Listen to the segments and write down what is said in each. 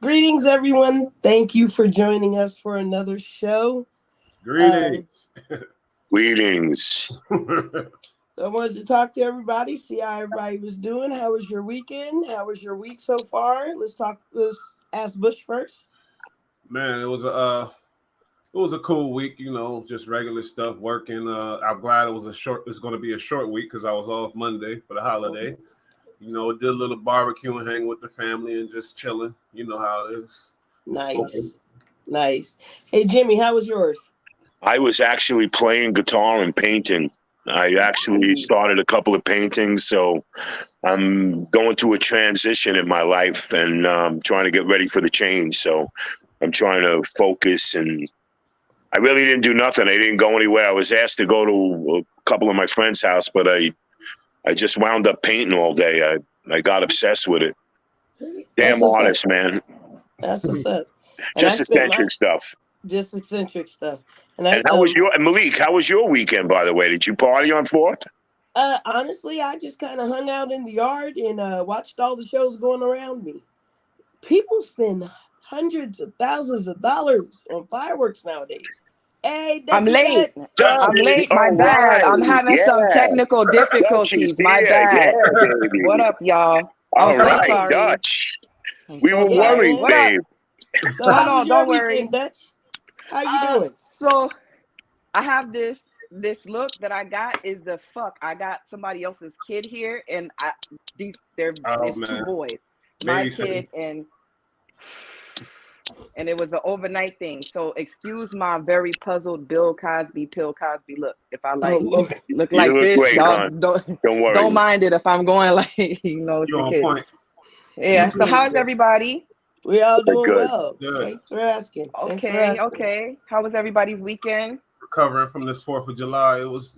Greetings, everyone. Thank you for joining us for another show. Um, Greetings. Greetings. so I wanted to talk to everybody, see how everybody was doing. How was your weekend? How was your week so far? Let's talk. Let's ask Bush first. Man, it was a cool week, just regular stuff working. I'm glad it's going to be a short week because I was off Monday for the holiday. Did a little barbecue and hang with the family and just chilling. You know how it is. Nice, nice. Hey, Jimmy, how was yours? I was actually playing guitar and painting. I actually Nice. started a couple of paintings, so I'm going through a transition in my life and trying to get ready for the change. So I'm trying to focus, and I really didn't do nothing. I didn't go anywhere. I was asked to go to a couple of my friends' house, but I just wound up painting all day. I got obsessed with it. That's Damn what's up. artist, man. That's what's up. And I Just spent my eccentric stuff. just eccentric stuff. And I And how was your Malik? How was your weekend, by the way? Did you party on 4th? honestly, I just kind of hung out in the yard and watched all the shows going around me. People spend hundreds of thousands of dollars on fireworks nowadays. Hey, I'm Dutchy late. Dutch, I'm Dutch. late. My All bad. right. I'm having Yeah. some technical Dutch is difficulties. My here. bad. Yeah, baby. What up, y'all? I'm All so right, hey, sorry. Dutch. I'm We so were yeah, sorry. worried, man. What up? babe. So, Oh how no, was your don't worry. weekend, Dutch? How you doing? So I have this look that I got is the fuck. I got somebody else's kid here, and Oh it's two man, boys, my babysitting. kid and it was an overnight thing. So excuse my very puzzled Bill Cosby look. If I Oh like Lord, look You like look this, great, y'all hon. don't Don't worry. don't mind it if I'm going like it's You the on kid. point? Yeah. So good. how's everybody? We all doing Good. well. Good. Thanks for asking. Thanks for Okay, asking. okay. How was everybody's weekend? Recovering from this 4th of July, it was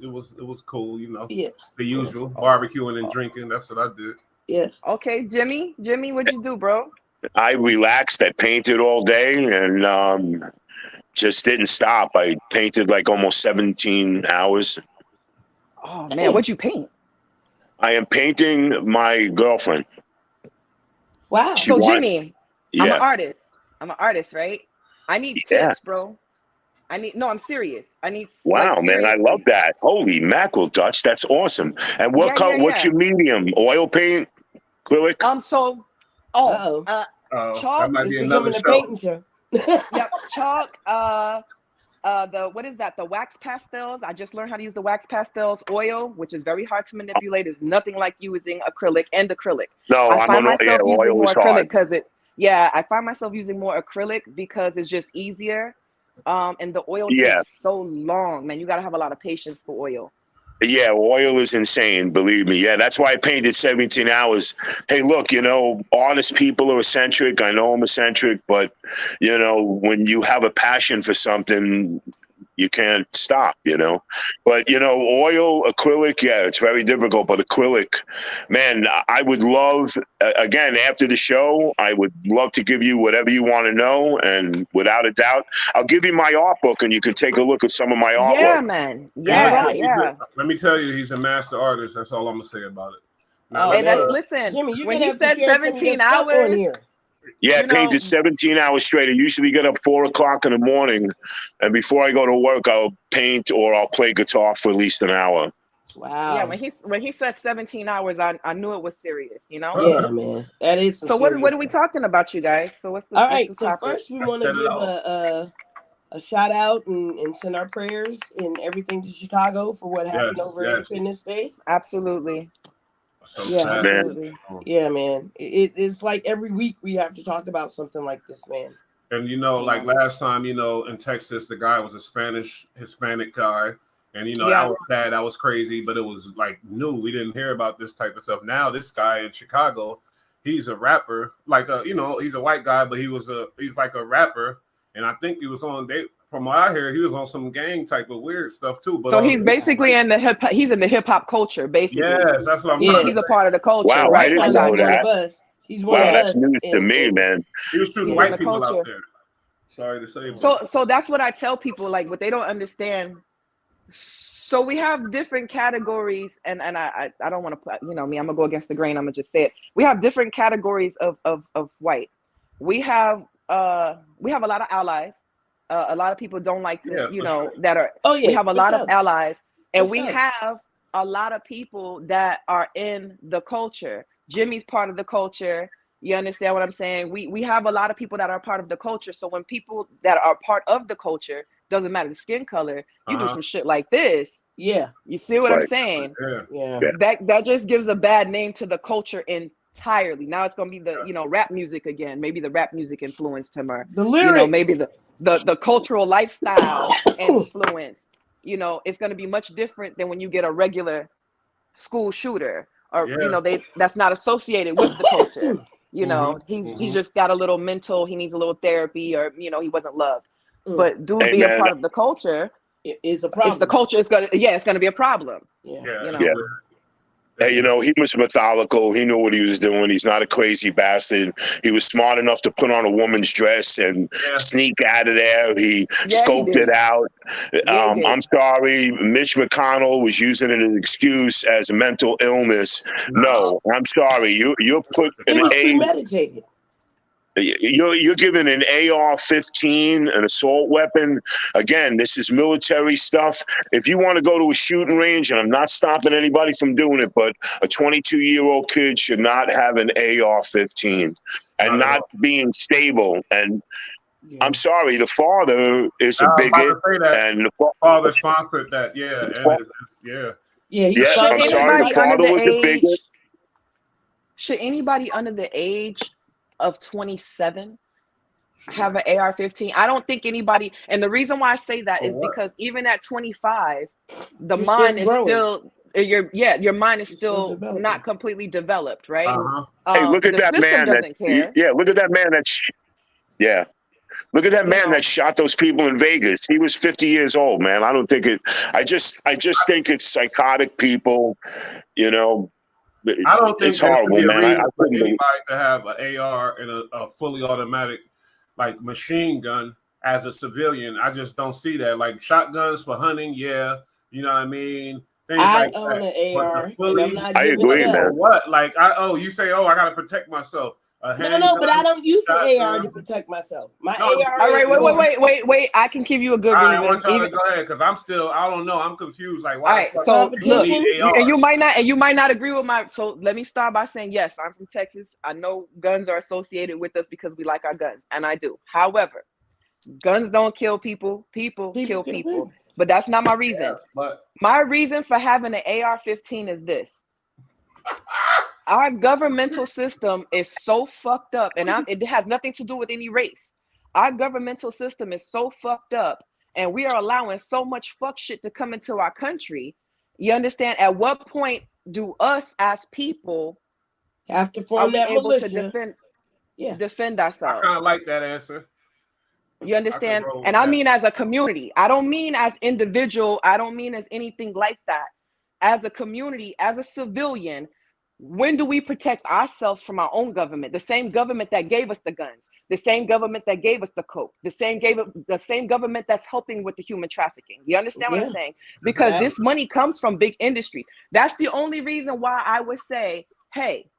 cool. Yeah, The usual Oh, barbecuing and drinking. That's what I did. yeah. okay, Jimmy, what'd you do, bro? I relaxed. I painted all day and just didn't stop. I painted like almost 17 hours. Oh man, Dang. what'd you paint? I am painting my girlfriend. Wow. She So wants, Jimmy, I'm an yeah, artist. I'm an artist, right? I need yeah. tips, bro. No, I'm serious. I need like Wow, man, I love seriously. that. Holy mackerel, Dutch. That's awesome. And what Yeah, color? yeah, What's yeah. your medium? Oil paint, acrylic? So oh, Uh-oh. Oh, that chalk. might It's be another becoming a show. painting show. Yep, chalk. The what is that? The wax pastels. I just learned how to use the wax pastels. Oil, which is very hard to manipulate, is nothing like using acrylic and acrylic. No, I I'm find on. Yeah, myself using oil is more acrylic hard. because it. Yeah, I find myself using more acrylic because it's just easier. And the oil Yeah, takes so long, man. You got to have a lot of patience for oil. yeah, oil is insane. Believe me. Yeah, that's why I painted 17 hours. Hey, look, honest people are eccentric. I know I'm eccentric, but when you have a passion for something, you can't stop. But oil, acrylic, yeah, it's very difficult. But acrylic, man, I would love, again, after the show, I would love to give you whatever you want to know, and without a doubt, I'll give you my art book, and you can take a look at some of my artwork. Yeah, man. All Yeah, right. yeah. Let me tell you, he's a master artist. That's all I'm gonna say about it. Now Oh Hey, let's that man, listen. Jimmy, you're When gonna he have to said share some of your 17 stuff on hours, here. Yeah, I you painted know, 17 hours straight. I usually get up 4 o'clock in the morning, and before I go to work, I'll paint or I'll play guitar for at least an hour. yeah. Wow. When he said 17 hours, I knew it was serious. Yeah, man, that is some So what serious are we stuff. talking about, you guys? So All what's right. the So topic? first, we let's want to set it give off. a shout out and send our prayers and everything to Chicago for what happened Yes, over yes. Independence Day. Absolutely, So Yeah, sad. Man, absolutely. yeah, man. It's like every week we have to talk about something like this, man. And like Yeah, last time, in Texas, the guy was a Hispanic guy, and that yeah, was sad, that was crazy, but it was like new. We didn't hear about this type of stuff. Now this guy in Chicago, he's a rapper, like he's a white guy, but he's like a rapper, and I think he was on they. From what I hear, he was on some gang type of weird stuff too. But so he's Wow. basically in the hip hop culture, basically. yes, that's what I'm trying Yeah, He's to a say. part of the culture, wow, I right? he's I didn't kind of know got one you. of that. us. He's one of Wow, Yeah, that's us, news to me, and man. He was shooting he's in yeah, white the people out culture. there. Sorry to say, but So that's what I tell people, like what they don't understand. So we have different categories, and I don't want to put me. I'm gonna go against the grain. I'm gonna just say it. We have different categories of white. we have a lot of allies. A lot of people don't like to, Yeah, for sure. that are. Oh yeah, We have a for lot sure. of allies, and For we sure. have a lot of people that are in the culture. Jimmy's part of the culture. You understand what I'm saying? We have a lot of people that are part of the culture. So when people that are part of the culture, doesn't matter the skin color, you do some shit like this. Yeah. You see what I'm Right. saying? Yeah. That just gives a bad name to the culture entirely. Now it's gonna be the rap music again. Maybe the rap music influenced him, or The lyrics. maybe the cultural lifestyle influence. It's gonna be much different than when you get a regular school shooter, or that's not associated with the culture. He's just got a little mental. He needs a little therapy, or he wasn't loved. But dude, Hey, being man. part of the culture. It's a problem. It's the culture. It's gonna be a problem. Yeah. Yeah. Hey, he was methodical. He knew what he was doing. He's not a crazy bastard. He was smart enough to put on a woman's dress and sneak out of there. He scoped it out. I'm sorry. Mitch McConnell was using it as an excuse as a mental illness. No, I'm sorry. You're put It in was premeditated. You're given an AR-15, an assault weapon. Again, this is military stuff. If you want to go to a shooting range, and I'm not stopping anybody from doing it, but a 22-year-old kid should not have an AR-15 and not being stable. And I'm sorry, the father is a bigot, and the father sponsored that. Yeah. I'm sorry, the father was a bigot. Should anybody under the age of 27 have an AR-15? I don't think anybody, and the reason why I say that is because even at 25, the mind is still your mind is still not completely developed, right? Hey, look at that man doesn't care. Look at that man look at that man that shot those people in Vegas. He was 50 years old, man. I don't think it. I just think it's psychotic people. I don't think it's horrible, man. I for anybody to have an AR and a fully automatic like machine gun as a civilian. I just don't see that. Like shotguns for hunting, you know what I mean. I own an AR. I agree, man. What? Like you say, I gotta protect myself. No, but I don't use the AR to protect myself. My AR. All right, wait. I can give you a good reason. I want y'all to go ahead because I don't know. I'm confused. Like, why? All right, so look, and you might not agree with my. So let me start by saying yes, I'm from Texas. I know guns are associated with us because we like our guns, and I do. However, guns don't kill people. People kill people. But that's not my reason. But my reason for having an AR-15 is this. Our governmental system is so fucked up, and it has nothing to do with any race. Our governmental system is so fucked up, and we are allowing so much fuck shit to come into our country. You understand? At what point do us as people have to form that militia to defend ourselves? I kind of like that answer. You understand? And I mean as a community. I don't mean as individual. I don't mean as anything like that. As a community, as a civilian, when do we protect ourselves from our own government? The same government that gave us the guns, the same government that gave us the coke, the same government that's helping with the human trafficking. You understand what I'm saying? Because this money comes from big industries. That's the only reason why I would say, hey,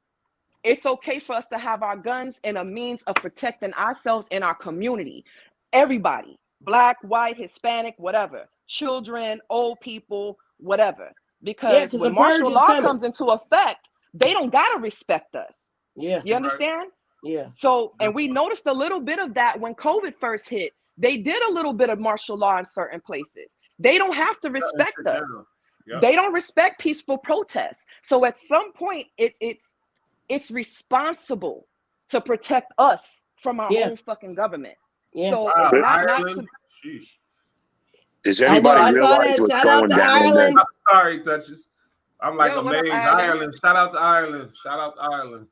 it's okay for us to have our guns and a means of protecting ourselves in our community. Everybody, black, white, Hispanic, whatever, children, old people, whatever. Because when martial law comes into effect, they don't gotta respect us. Yeah. You understand? Yeah. So, and we noticed a little bit of that when COVID first hit. They did a little bit of martial law in certain places. They don't have to respect us. Yep. They don't respect peaceful protests. So at some point, it's responsible to protect us from our own fucking government. Yeah. So does anybody realize what's going down? Sorry, Duchess. I'm like amazed. Ireland. Shout out to Ireland.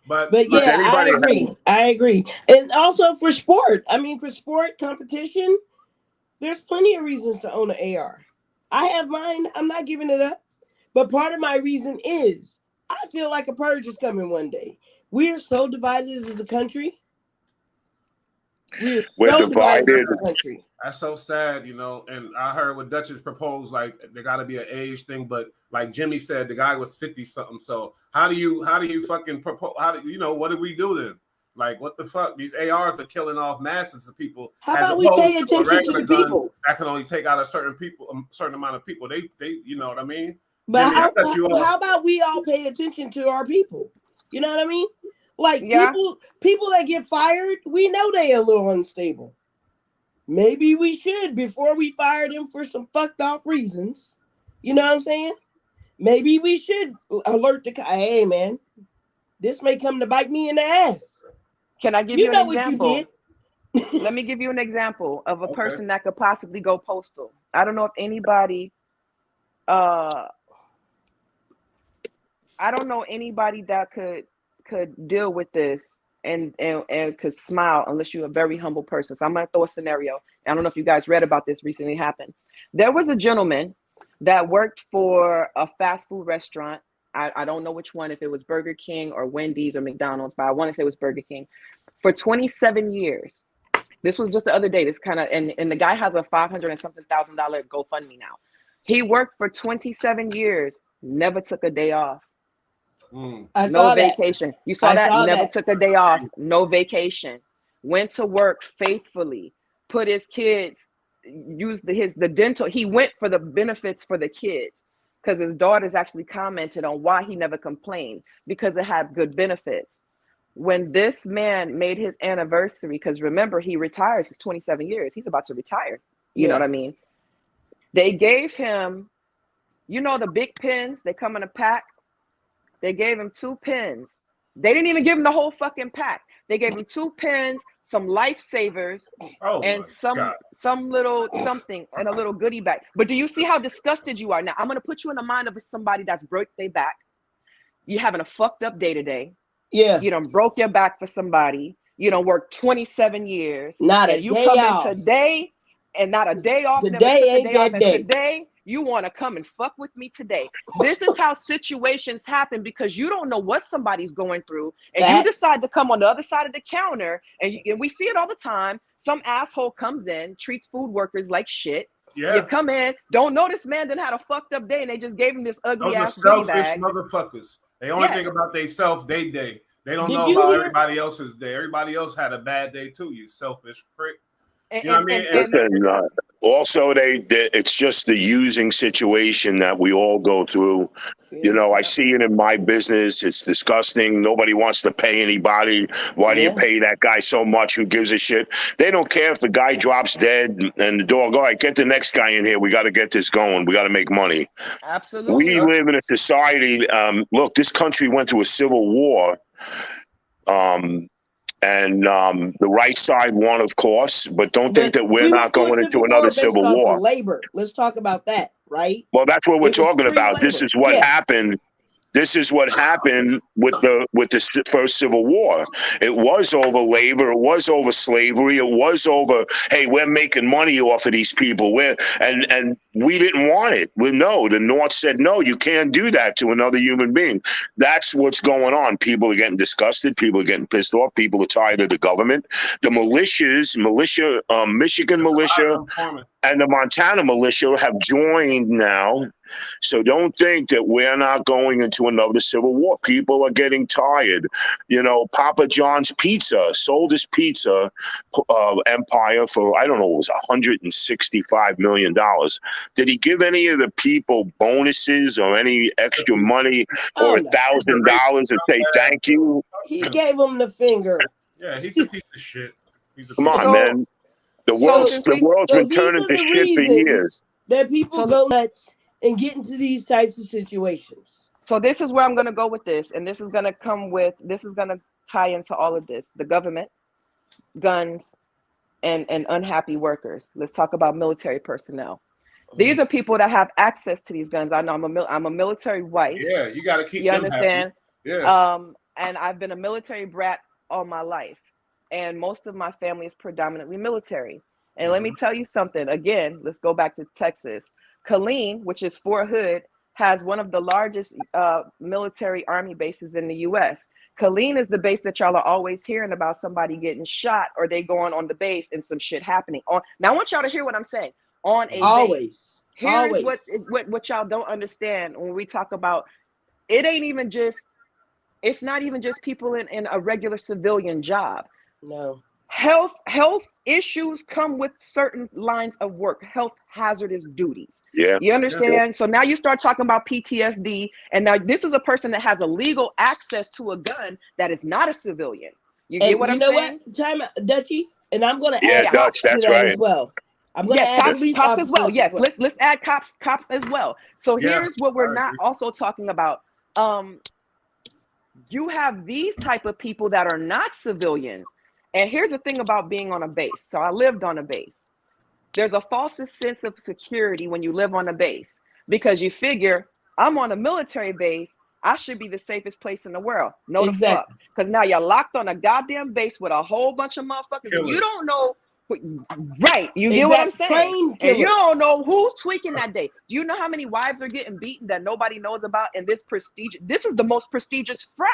but yeah, I agree. And also for sport. I mean, for sport competition, there's plenty of reasons to own an AR. I have mine. I'm not giving it up. But part of my reason is I feel like a purge is coming one day. We are so divided as a country. We're so divided as a country. That's so sad, and I heard what Duchess proposed, like there got to be an age thing, but like Jimmy said, the guy was 50 something. So how do you fucking propose? What do we do then? Like, what the fuck? These ARs are killing off masses of people. How about we pay attention to the people that can only take out a certain amount of people. They, you know what I mean? But Jimmy, how about we all pay attention to our people? You know what I mean? Like people that get fired, we know they a little unstable. Maybe we should, before we fire them for some fucked off reasons. You know what I'm saying? Maybe we should alert the hey man, this may come to bite me in the ass. Can I give you an example? Let me give you an example of a person that could possibly go postal. I don't know if anybody I don't know anybody that could deal with this and could smile unless you're a very humble person. So I'm gonna throw a scenario. I don't know if you guys read about this recently happened. There was a gentleman that worked for a fast food restaurant. I don't know which one, if it was Burger King or Wendy's or McDonald's, but I want to say it was Burger King, for 27 years. This was just the other day. This kind of, and the guy has a $500 and something thousand GoFundMe now. He worked for 27 years, never took a day off. No vacation. You saw that? Never took a day off. No vacation. Went to work faithfully. Put his kids, used the dental. He went for the benefits for the kids because his daughters actually commented on why he never complained, because it had good benefits. When this man made his anniversary, because remember, he retires. It's 27 years. He's about to retire. You know what I mean? They gave him, you know, the big pins, they come in a pack. They gave him 2 pins. They didn't even give him the whole fucking pack. They gave him 2 pins, some lifesavers, and some little something, and a little goodie bag. But do you see how disgusted you are? Now, I'm going to put you in the mind of somebody that's broke their back. You're having a fucked up day today. Yeah. You done broke your back for somebody. You done worked 27 years. Not a day off. Today, and not a day off. Today ain't that day. Today, you want to come and fuck with me today. This is how situations happen, because you don't know what somebody's going through, and you decide to come on the other side of the counter, and we see it all the time. Some asshole comes in, treats food workers like shit. Yeah. You come in, don't know this man didn't had a fucked up day, and they just gave him this ugly ass goodie bag. Motherfuckers. They only think about themselves, they day. They don't know about everybody else's day. Everybody else had a bad day too, you selfish prick. You know what I mean? Listen, also, it's just the using situation that we all go through. You know, I see it in my business. It's disgusting. Nobody wants to pay anybody. Why do you pay that guy so much? Who gives a shit? They don't care if the guy drops dead and the dog, all right, get the next guy in here. We got to get this going. We got to make money. Absolutely. We live in a society. Look, this country went through a civil war. And the right side won, of course, but don't think that we're not going into another civil war. Labor. Let's talk about that, right? Well, that's what we're talking about. Labor. This is what happened. This is what happened with the first Civil War. It was over labor. It was over slavery. It was over, hey, we're making money off of these people. And we didn't want it. The North said, no, you can't do that to another human being. That's what's going on. People are getting disgusted. People are getting pissed off. People are tired of the government. The militias, Michigan militia and the Montana militia have joined now. So don't think that we're not going into another civil war. People are getting tired. You know, Papa John's Pizza sold his pizza empire for, I don't know, it was $165 million. Did he give any of the people bonuses or any extra money or $1,000 and say thank you? He gave them the finger. Yeah, he's a piece of shit. Come on, man. The world's been turning to shit for years. That people go nuts and get into these types of situations. So this is where I'm going to go with this. And this is going to tie into all of this. The government, guns, and unhappy workers. Let's talk about military personnel. These are people that have access to these guns. I know I'm a military wife. Yeah, you got to keep them understand? Happy. Yeah. And I've been a military brat all my life. And most of my family is predominantly military. And let me tell you something. Again, let's go back to Texas. Killeen, which is Fort Hood, has one of the largest military army bases in the U.S. Killeen is the base that y'all are always hearing about, somebody getting shot or they going on the base and some shit happening. Now I want y'all to hear what I'm saying. On a base. Here's what y'all don't understand when we talk about, it ain't even just It's not even just people in a regular civilian job. No. Health issues come with certain lines of work, health hazardous duties. Yeah. You understand? So now you start talking about PTSD, and now this is a person that has a legal access to a gun that is not a civilian. You get what I'm saying? What? Time out, Dutchie, and I'm going to Yeah, add Dutch, cops that's to that right. as well. I'm going to add police cops as well. officers Yes, as well. let's add cops as well. So here's what we're not also talking about. You have these type of people that are not civilians. And here's the thing about being on a base. So I lived on a base. There's a false sense of security when you live on a base because you figure I'm on a military base. I should be the safest place in the world. No, the fuck. Because now you're locked on a goddamn base with a whole bunch of motherfuckers and you don't know. Right. You get what I'm saying? And you don't know who's tweaking that day. Do you know how many wives are getting beaten that nobody knows about in this prestigious? This is the most prestigious frat.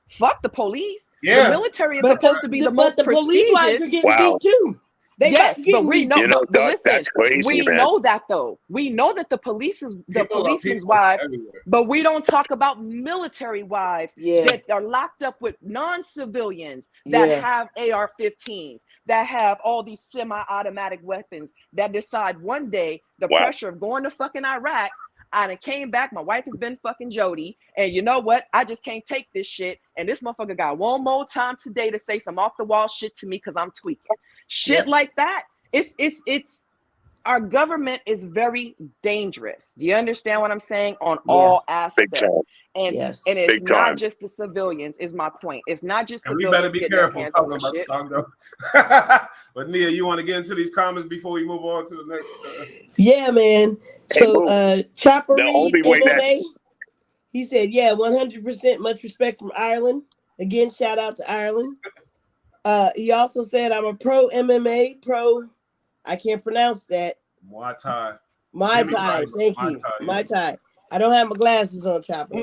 Fuck the police. Yeah. The military is supposed to be the most prestigious. Police wives are getting beat too. Yes, but we know. But listen, that's crazy, we know that though. We know that the policemen's wives, but we don't talk about military wives that are locked up with non-civilians that have AR-15s, that have all these semi-automatic weapons, that decide one day the pressure of going to fucking Iraq. I came back. My wife has been fucking Jody, and you know what? I just can't take this shit. And this motherfucker got one more time today to say some off the wall shit to me because I'm tweaking. Shit like that. It's our government is very dangerous. Do you understand what I'm saying? On all aspects. And it's not just the civilians. Is my point. It's not just and civilians. We better be careful talking about shit. But Nia, you want to get into these comments before we move on to the next? Yeah, man. So, Chopper MMA, he said, 100% much respect from Ireland. Again, shout out to Ireland. He also said, I'm a pro MMA, I can't pronounce that. Muay Thai. Thank you. Muay Thai. I don't have my glasses on, Chopper.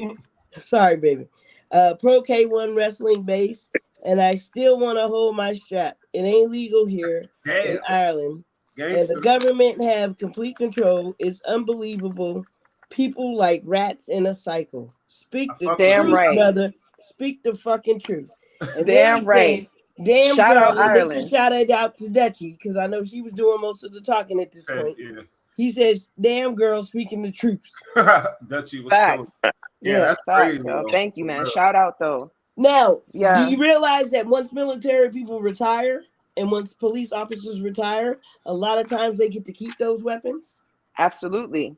Sorry, baby. Pro K1 wrestling base, and I still want to hold my strap. It ain't legal here in Ireland. And the government have complete control. It's unbelievable. People like rats in a cycle. Speak the truth, brother. Speak the fucking truth. And damn right. Damn shout girl. Out Ireland. Let's shout it out to Dutchie because I know she was doing most of the talking at this point. Yeah. He says, "Damn girl, speaking the truth." Dutchie was cool. Yeah, that's crazy. Thank you, man. Shout out though. Now, do you realize that once military people retire? And once police officers retire, a lot of times they get to keep those weapons. Absolutely.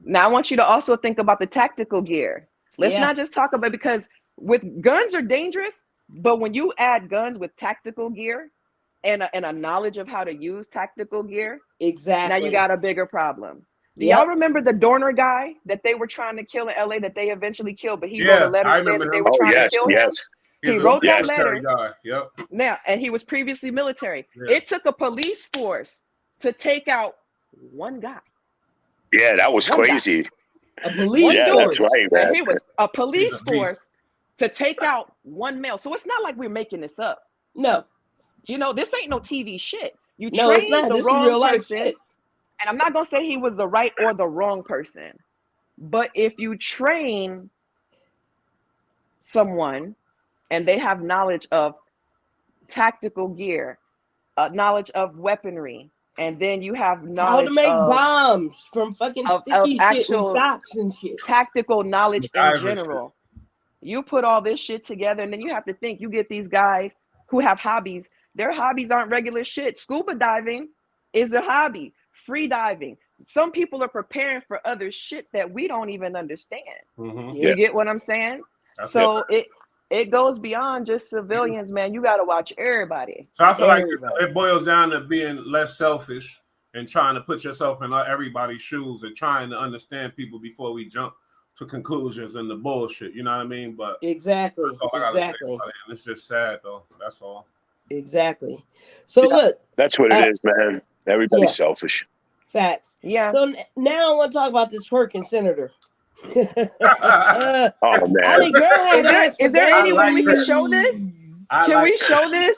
Now, I want you to also think about the tactical gear. Let's not just talk about, because with guns are dangerous, but when you add guns with tactical gear and a knowledge of how to use tactical gear, now you got a bigger problem. Do y'all remember the Dorner guy that they were trying to kill in LA that they eventually killed, but he wrote a letter saying that they were trying to kill him? He wrote that letter. Now, and he was previously military. It took a police force to take out one guy. Yeah, that was crazy. A police force. That's right, man. He was a police force to take out one male. So it's not like we're making this up. No. You know, this ain't no TV shit. You train the wrong person. And I'm not going to say he was the right or the wrong person. But if you train someone and they have knowledge of tactical gear, knowledge of weaponry, and then you have knowledge how to make bombs from fucking sticky shit and socks and shit. Tactical knowledge in general. You put all this shit together, and then you have to think, you get these guys who have hobbies. Their hobbies aren't regular shit. Scuba diving is a hobby. Free diving. Some people are preparing for other shit that we don't even understand. You get what I'm saying? So it goes beyond just civilians, man. You got to watch everybody. So I feel like it boils down to being less selfish and trying to put yourself in everybody's shoes and trying to understand people before we jump to conclusions and the bullshit. You know what I mean? But exactly. It's just sad though. That's all. Exactly. So look, that's what it is, man. Everybody's selfish. Facts. Yeah. So now I want to talk about this twerking senator. Oh man! Is there any way we can show this? Can we show this?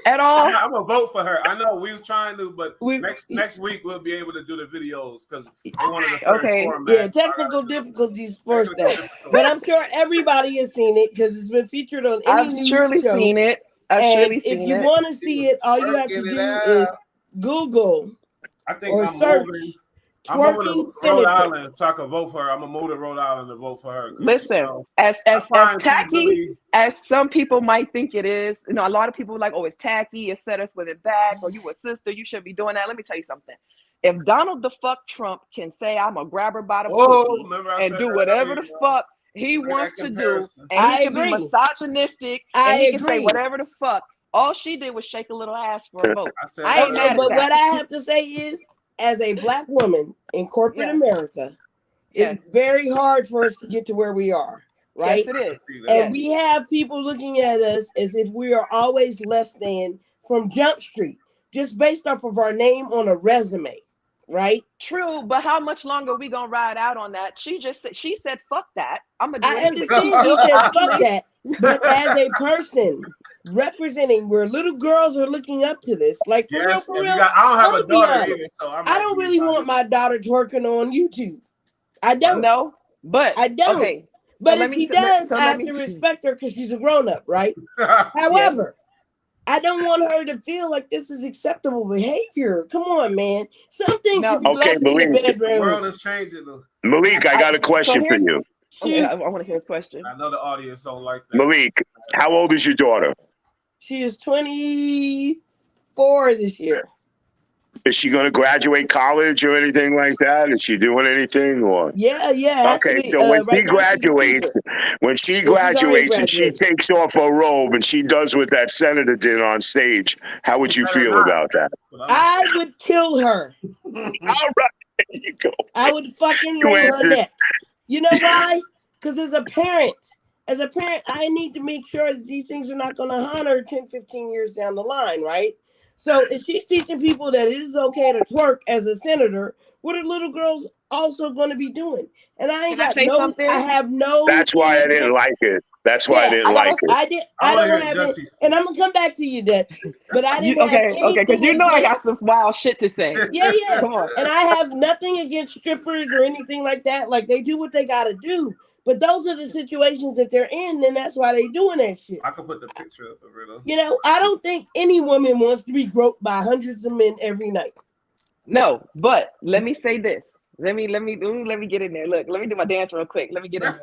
at all. I'm gonna vote for her. I know we was trying to, but We- next week we'll be able to do the videos because they wanted a third Okay. format. Yeah, technical difficulties first that. But I'm sure everybody has seen it because it's been featured on any I've news surely show. seen it. I've And surely if seen you it. want to see it, all you have to Twerking it do out. is Google I think or I'm search moving. I'm moving to twerking Rhode senator. Island so I can vote for her. I'm gonna move to Rhode Island to vote for her. Listen, as tacky as some people might think it is, you know, a lot of people are like, oh, it's tacky, it set us with it back, or you a sister, you shouldn't be doing that. Let me tell you something. If Donald the fuck Trump can say I'm gonna grab her by the pussy and do whatever the fuck he wants to do, and he can be misogynistic, and he can say whatever the fuck. All she did was shake a little ass for a vote. I ain't mad at but that. what I have to say is, as a black woman in corporate America, it's very hard for us to get to where we are, right? Yes, it is. And we have people looking at us as if we are always less than from Jump Street, just based off of our name on a resume, right? True, but how much longer are we gonna ride out on that? She said, fuck that. I'm gonna do I it understand anyway. she said fuck that, but as a person representing where little girls are looking up to this, like for real, I don't have a daughter either, so I don't really want my daughter twerking on YouTube. I don't. No, but I don't. Okay. But if she does, I have to respect her because she's a grown-up, right? However, I don't want her to feel like this is acceptable behavior. Come on, man. Some things should be left in the bedroom. The world is changing. Malik, I got a question for you. Okay, I want to hear his question. I know the audience don't like that. Malik, how old is your daughter? She is 24 this year. Is she going to graduate college or anything like that? Is she doing anything or? Yeah. Okay, actually, so when she graduates, and she takes off her robe and she does what that senator did on stage, how would you feel about that? I would kill her. All right, there you go. I would fucking wring her neck. You know why? Because as a parent, I need to make sure that these things are not going to haunt her 10, 15 years down the line, right? So if she's teaching people that it is okay to twerk as a senator, what are little girls also going to be doing? And I ain't got no. I have no. That's why I didn't like it. That's why I didn't like it. I don't have it. And I'm gonna come back to you, Dutch. But I didn't. Okay, because you know I got some wild shit to say. Yeah. Come on. And I have nothing against strippers or anything like that. Like they do what they gotta do. But those are the situations that they're in, and that's why they're doing that shit. I can put the picture up of it. You know, I don't think any woman wants to be groped by hundreds of men every night. No, but let me say this. Let me get in there. Look, let me do my dance real quick. Let me get in there.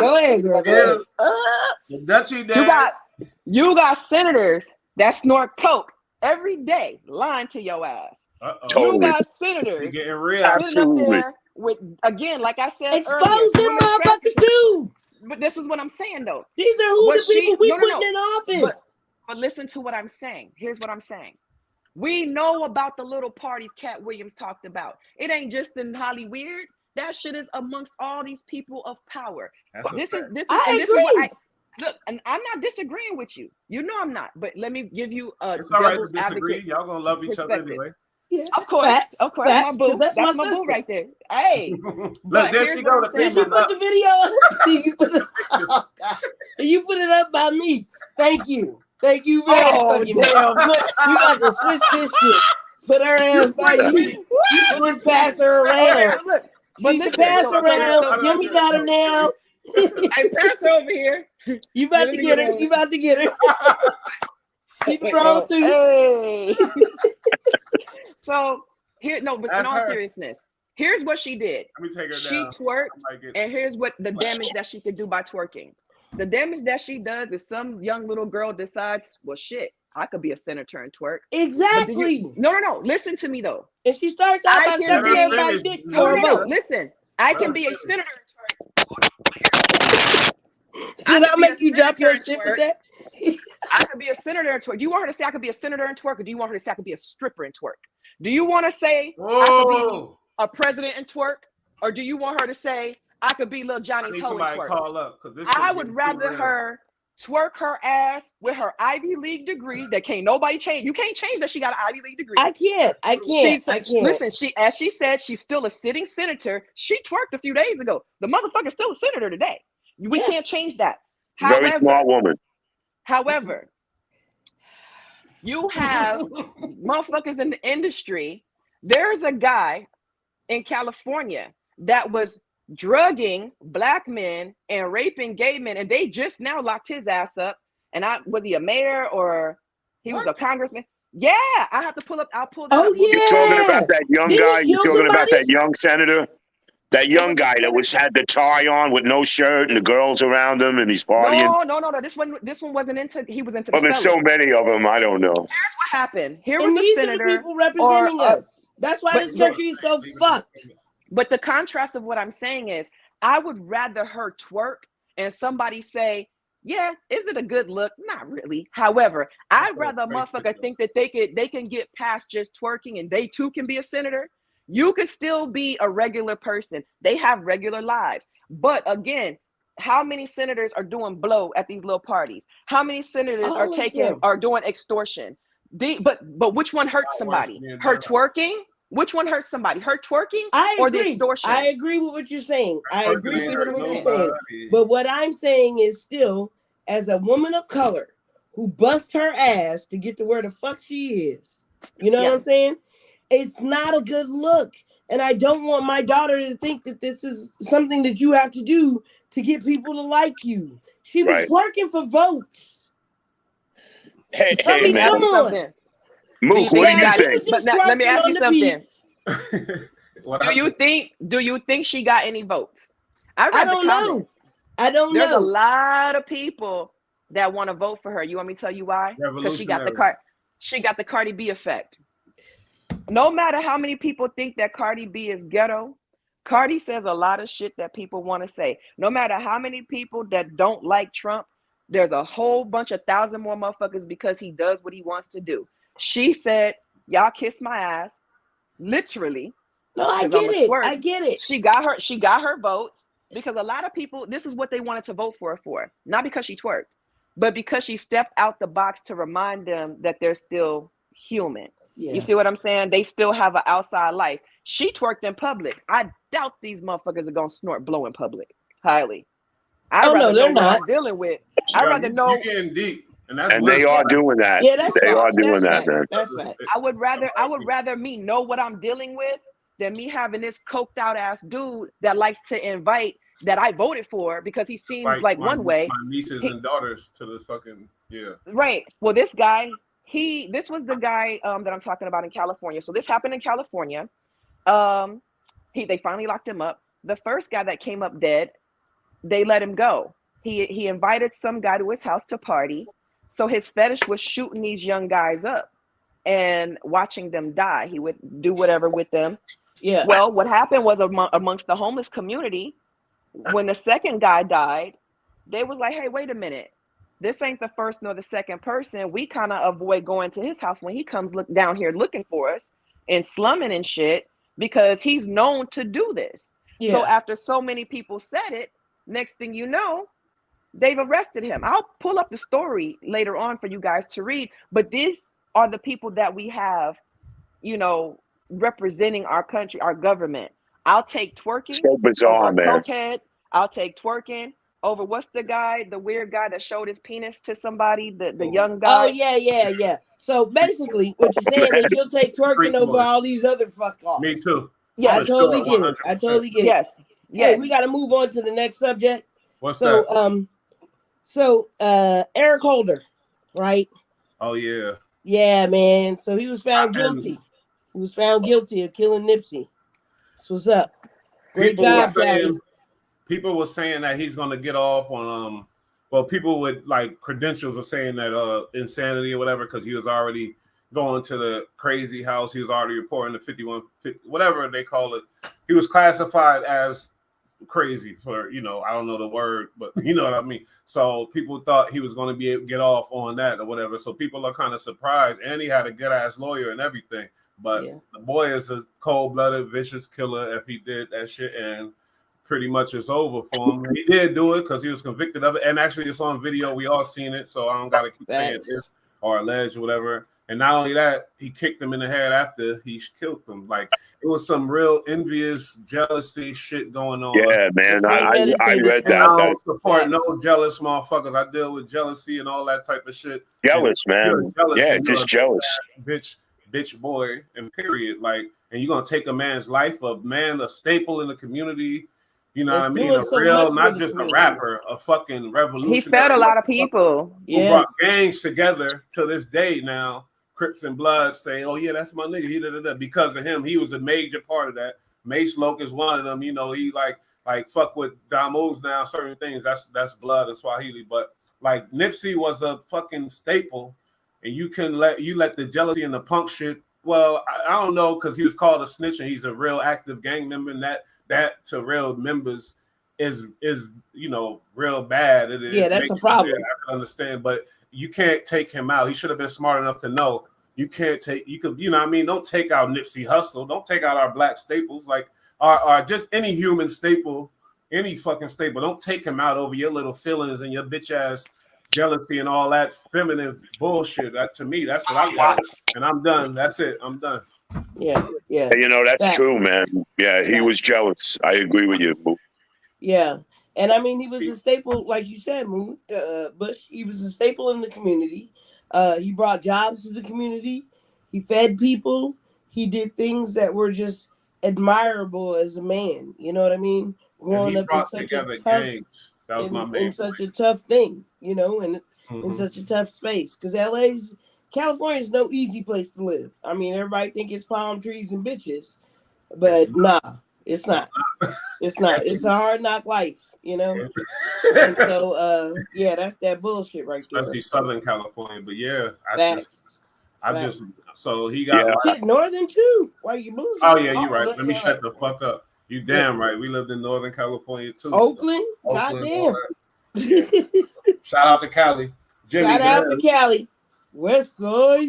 Go ahead, girl. Go ahead. You got senators that snort coke every day, lying to your ass. You got senators getting real. sitting up there with, again, like I said, expose them motherfuckers too. But this is what I'm saying though. These are who the people we putting in office. But listen to what I'm saying. Here's what I'm saying. We know about the little parties Cat Williams talked about. It ain't just in Hollywood. That shit is amongst all these people of power. This is what look, and I'm not disagreeing with you. You know I'm not. But let me give you a devil's advocate. Y'all gonna love each other anyway. Yeah, of course, facts, my boo. That's my boo right there. Hey, look, there she go. Did you put the video up? You put it up by me. Thank you very fucking much. You about to switch this shit. Put her ass by you. Let's pass her around. But let's pass her around. Yummy got her now. Hey, pass her over here. You about to get her. Keep rolling through. Hey. So here, no, but in all seriousness, here's what she did. Let me take her she down. Twerked, and here's what the damage that she could do by twerking. The damage that she does is some young little girl decides, well, shit, I could be a senator and twerk. Exactly. No. Listen to me though. And she starts out by sucking everybody's dick for a vote. Listen, I can be a senator and twerk. Did I make you drop your shit with that? I could be a senator and twerk. Do you want her to say I could be a senator and twerk, or do you want her to say I could be a stripper and twerk? Do you want to say I could be a president and twerk, or do you want her to say I could be little Johnny's hoe and twerk? I would rather her twerk her ass with her Ivy League degree that can't nobody change. You can't change that she got an Ivy League degree. I can't. Listen, as she said, she's still a sitting senator. She twerked a few days ago. The motherfucker's still a senator today. We can't change that. Very smart woman. However, You have motherfuckers in the industry. There's a guy in California that was drugging black men and raping gay men, and they just now locked his ass up. And was he a mayor or he was a congressman? Yeah, I have to pull up. I'll pull that up. Yeah. You're talking about that young guy. You're talking about that young senator. That young guy that had the tie on with no shirt and the girls around him and he's partying. No. This one wasn't into. He was into. Well, there's so many of them. I don't know. Here's what happened. Here and was these a senator. Are the people representing us. That's why this country is so fucked. But the contrast of what I'm saying is, I would rather her twerk and somebody say, yeah, is it a good look? Not really. However, I'd rather a motherfucker think that they can get past just twerking and they too can be a senator. You can still be a regular person. They have regular lives. But again, how many senators are doing blow at these little parties? How many senators are doing extortion? But which one hurts somebody? Her twerking? Which one hurts somebody? Her twerking or the extortion? I agree with what you're saying. I agree with what you're saying. But what I'm saying is still, as a woman of color who busts her ass to get to where the fuck she is, you know what I'm saying? It's not a good look. And I don't want my daughter to think that this is something that you have to do to get people to like you. She was working for votes. Hey, man. Come on. Mook, what do you think? But let me ask you something. Do you think she got any votes? I don't know. There's a lot of people that want to vote for her. You want me to tell you why? Because she got the Cardi B effect. No matter how many people think that Cardi B is ghetto, Cardi says a lot of shit that people want to say. No matter how many people that don't like Trump, there's a whole bunch of 1,000 more motherfuckers because he does what he wants to do. She said, y'all kiss my ass. Literally. No, I get it. I get it. She got her votes because a lot of people, this is what they wanted to vote for her for. Not because she twerked, but because she stepped out the box to remind them that they're still human. Yeah. You see what I'm saying? They still have an outside life. She twerked in public. I doubt these motherfuckers are gonna snort blow in public. Highly. I'd rather know what I'm dealing with. I'd rather know. You're getting deep. And they are doing that. Yeah, that's they facts. are doing that's that. Facts. That's facts. I would rather me know what I'm dealing with than me having this coked out ass dude that likes to invite that I voted for because he seems like one way. My nieces and daughters to the fucking Right. Well, this guy. This was the guy that I'm talking about in California. So this happened in California. They finally locked him up. The first guy that came up dead, they let him go. He invited some guy to his house to party. So his fetish was shooting these young guys up and watching them die. He would do whatever with them. Yeah. Well, what happened was amongst the homeless community, when the second guy died, they was like, hey, wait a minute. This ain't the first nor the second person. We kind of avoid going to his house when he comes down here looking for us and slumming and shit because he's known to do this. Yeah. So after so many people said it, next thing you know, they've arrested him. I'll pull up the story later on for you guys to read. But these are the people that we have, representing our country, our government. I'll take twerking. So bizarre, man. Cokehead. I'll take twerking over what's the weird guy that showed his penis to somebody, the young guy. Oh yeah. So basically what you're saying is you'll take twerking over all these other fuck offs. Me too. Yeah, I totally get it. I totally get it. Yes. Hey, we gotta move on to the next subject. What's that? So Eric Holder, right? Oh yeah. Yeah, man. So he was found guilty. He was found guilty of killing Nipsey. That's what's up. Great job, Daddy. People were saying that he's gonna get off on people with like credentials are saying that insanity or whatever because he was already going to the crazy house. He was already reporting the 51 whatever they call it. He was classified as crazy for I don't know the word, but you know what I mean. So people thought he was going to be able to get off on that or whatever. So people are kind of surprised, and he had a good ass lawyer and everything. But the boy is a cold-blooded, vicious killer if he did that shit, and pretty much it's over for him. He did do it because he was convicted of it, and actually it's on video. We all seen it, so I don't gotta keep saying this or alleged or whatever. And not only that, he kicked him in the head after he killed him. Like, it was some real envious, jealousy shit going on. Yeah, man. I read And I that. don't support no jealous motherfuckers. I deal with jealousy and all that type of shit. Jealous, man. Jealous, yeah, just jealous. Bitch boy, and period. Like, and you're gonna take a man's life, a staple in the community. You know what I mean? A real, not just a rapper, a fucking revolutionary. He fed a lot of people. Who brought gangs together to this day now. Crips and Bloods say, "Oh yeah, that's my nigga." He did it because of him. He was a major part of that. Mace Loke is one of them. You know, he like fuck with Damo's now. Certain things that's blood and Swahili, but like Nipsey was a fucking staple, and you let the jealousy and the punk shit. Well, I don't know, because he was called a snitch and he's a real active gang member, and that to real members is real bad. It is. Yeah, that's a problem. I can understand, but you can't take him out. He should have been smart enough to know you could, you know what I mean? Don't take out Nipsey Hussle. Don't take out our black staples, like our just any human staple, any fucking staple. Don't take him out over your little feelings and your bitch ass jealousy and all that feminine bullshit. That, to me, that's what I got. And I'm done. That's it. I'm done. Yeah. You know, that's true, man. Yeah, he was jealous. I agree with you. Yeah. And I mean, he was a staple, like you said, Bush. He was a staple in the community. He brought jobs to the community. He fed people. He did things that were just admirable as a man. You know what I mean? Growing up in such a tough, that was my main in such a tough thing, you know, and in such a tough space. Because California is no easy place to live. I mean, everybody think it's palm trees and bitches, but nah, it's not. It's not. It's a hard knock life, you know. And so, yeah, that's that bullshit right there. Especially Southern California, but yeah, so he got shit, Northern too. Why you bullshit? Oh yeah, you're right. Let me shut the fuck up. You damn right. We lived in Northern California too. Oakland, goddamn. Shout out to Cali. Shout out to Cali. West Side.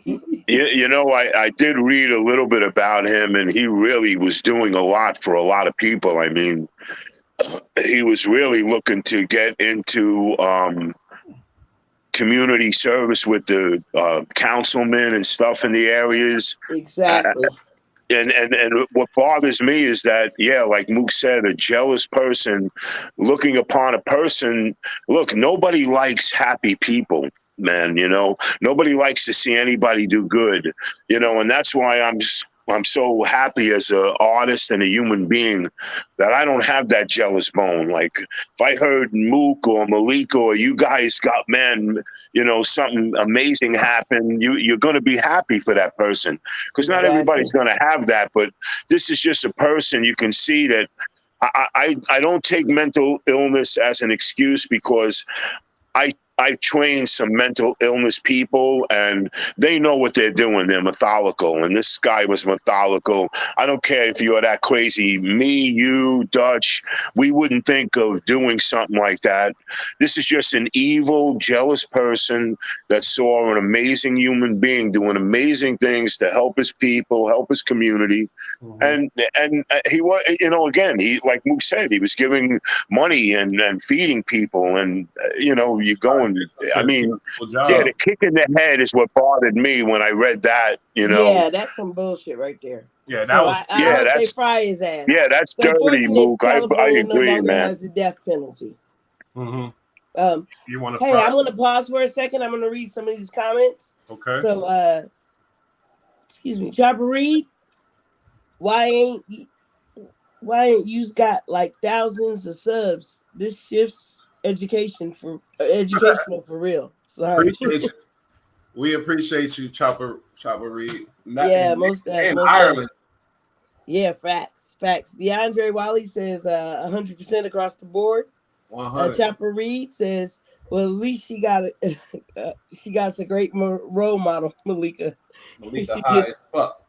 You know, I did read a little bit about him, and he really was doing a lot for a lot of people. I mean, he was really looking to get into community service with the councilmen and stuff in the areas. Exactly. And what bothers me is that, yeah, like Mook said, a jealous person looking upon a person. Look, nobody likes happy people, man. You know, nobody likes to see anybody do good. You know, and that's why I'm so happy as an artist and a human being that I don't have that jealous bone. Like if I heard Mook or Malika or you guys got, man, you know, something amazing happen, you're going to be happy for that person, because not everybody's going to have that. But this is just a person. You can see that I don't take mental illness as an excuse, because I train some mental illness people, and they know what they're doing. They're methodical, and this guy was methodical. I don't care if you're that crazy. Me, you, Dutch, we wouldn't think of doing something like that. This is just an evil, jealous person that saw an amazing human being doing amazing things to help his people, help his community. And he was, you know, again, he, like Mook said, he was giving money and feeding people, and you know, you go and, I mean, yeah, the kick in the head is what bothered me when I read that, you know. Yeah, that's some bullshit right there. Yeah, that was. I hope they fry his ass. Yeah, that's dirty, Mook. I agree, no man. Has the death penalty. You want to? Hey, I'm gonna pause for a second. I'm gonna read some of these comments. Okay. So, excuse me, Chopper Reed. Why ain't you's got like thousands of subs? This shifts educational for real. Sorry. We appreciate you, Chopper Reed. Most Ireland. Yeah, facts. DeAndre Wiley says 100% across the board. 100. Chopper Reed says, well, at least she got a great role model, Malika. Malika high as fuck.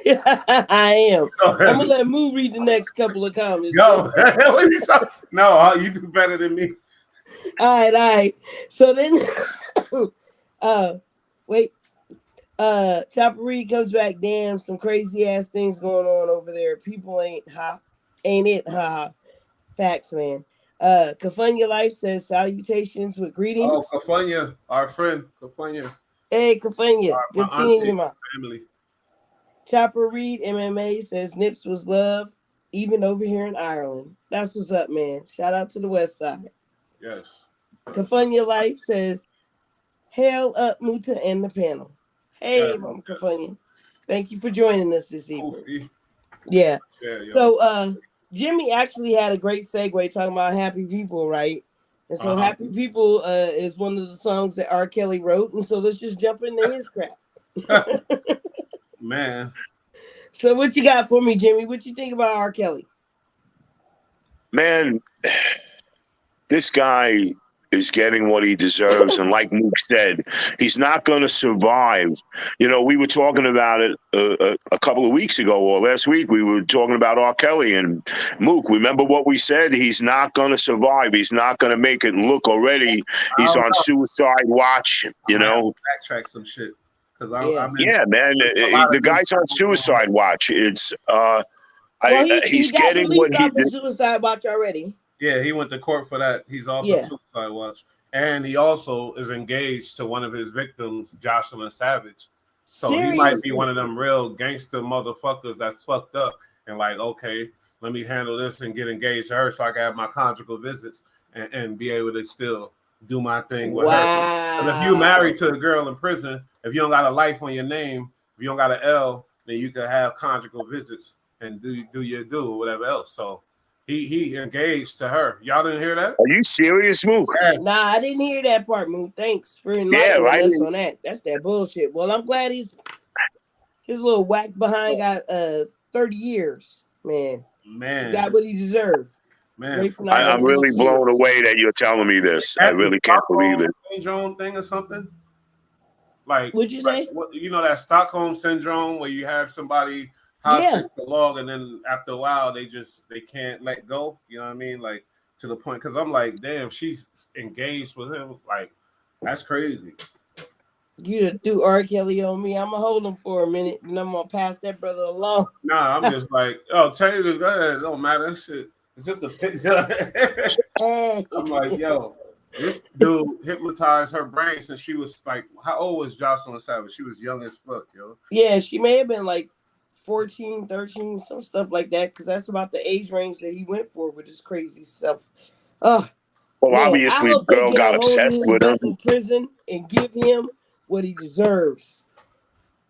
I am. I'm gonna let Moo read the next couple of comments. Yo, what are you talking? No, you do better than me. All right. So then, Chopper Reed comes back. Damn, some crazy ass things going on over there. People ain't it? Facts, man. Cafunya Life says salutations with greetings. Oh, Cafunya, our friend, Cafunya. Hey, Kafanya. Good my seeing auntie, you, ma. family. Chopper Reed, MMA, says Nips was love, even over here in Ireland. That's what's up, man. Shout out to the West Side. Yes. Kafanya Life says, hail up Muta and the panel. Hey, Mama Kafanya. Thank you for joining us this evening. Kofi. Yeah. Yeah, So Jimmy actually had a great segue talking about Happy People, right? And so Happy People is one of the songs that R. Kelly wrote. And so let's just jump into his crap. Man. So what you got for me, Jimmy? What you think about R. Kelly? Man, this guy is getting what he deserves. And like Mook said, he's not going to survive. You know, we were talking about it a couple of weeks ago, or last week, we were talking about R. Kelly and Mook. Remember what we said? He's not going to survive. He's not going to make it. Look, already he's on suicide watch, you know. Backtrack some shit. Yeah, man, the guy's on suicide watch. It's he got getting released what he off of suicide watch already. Yeah, he went to court for that. He's off the suicide watch. And he also is engaged to one of his victims, Jocelyn Savage. So Seriously? He might be one of them real gangster motherfuckers that's fucked up and like, okay, let me handle this and get engaged to her so I can have my conjugal visits and be able to still do my thing with her. And if you're married to a girl in prison, if you don't got a life on your name, if you don't got an L, then you can have conjugal visits and do your or whatever else. So he engaged to her. Y'all didn't hear that? Are you serious, Mook? Yes. Nah, I didn't hear that part, Mook. Thanks for enlightening us on that. That's that bullshit. Well, I'm glad his little whack behind got 30 years, man. He got what he deserved. Man, I'm really blown away that you're telling me this. I really can't believe it. Syndrome thing or something? Like, what'd you say? You know that Stockholm syndrome where you have somebody hostage for long, and then after a while they can't let go. You know what I mean? Like to the point, because I'm like, damn, she's engaged with him. Like that's crazy. You do R. Kelly on me. I'm gonna hold him for a minute, and I'm gonna pass that brother along. Nah, I'm just like, oh, Taylor, go ahead. It don't matter. Shit, it's just a picture. I'm like, yo, this dude hypnotized her brain since she was like, how old was Jocelyn Savage? She was young as fuck, yo. Yeah, she may have been like 14, 13, some stuff like that, because that's about the age range that he went for with his crazy stuff. Well, man, obviously, the girl got obsessed with him in prison and give him what he deserves.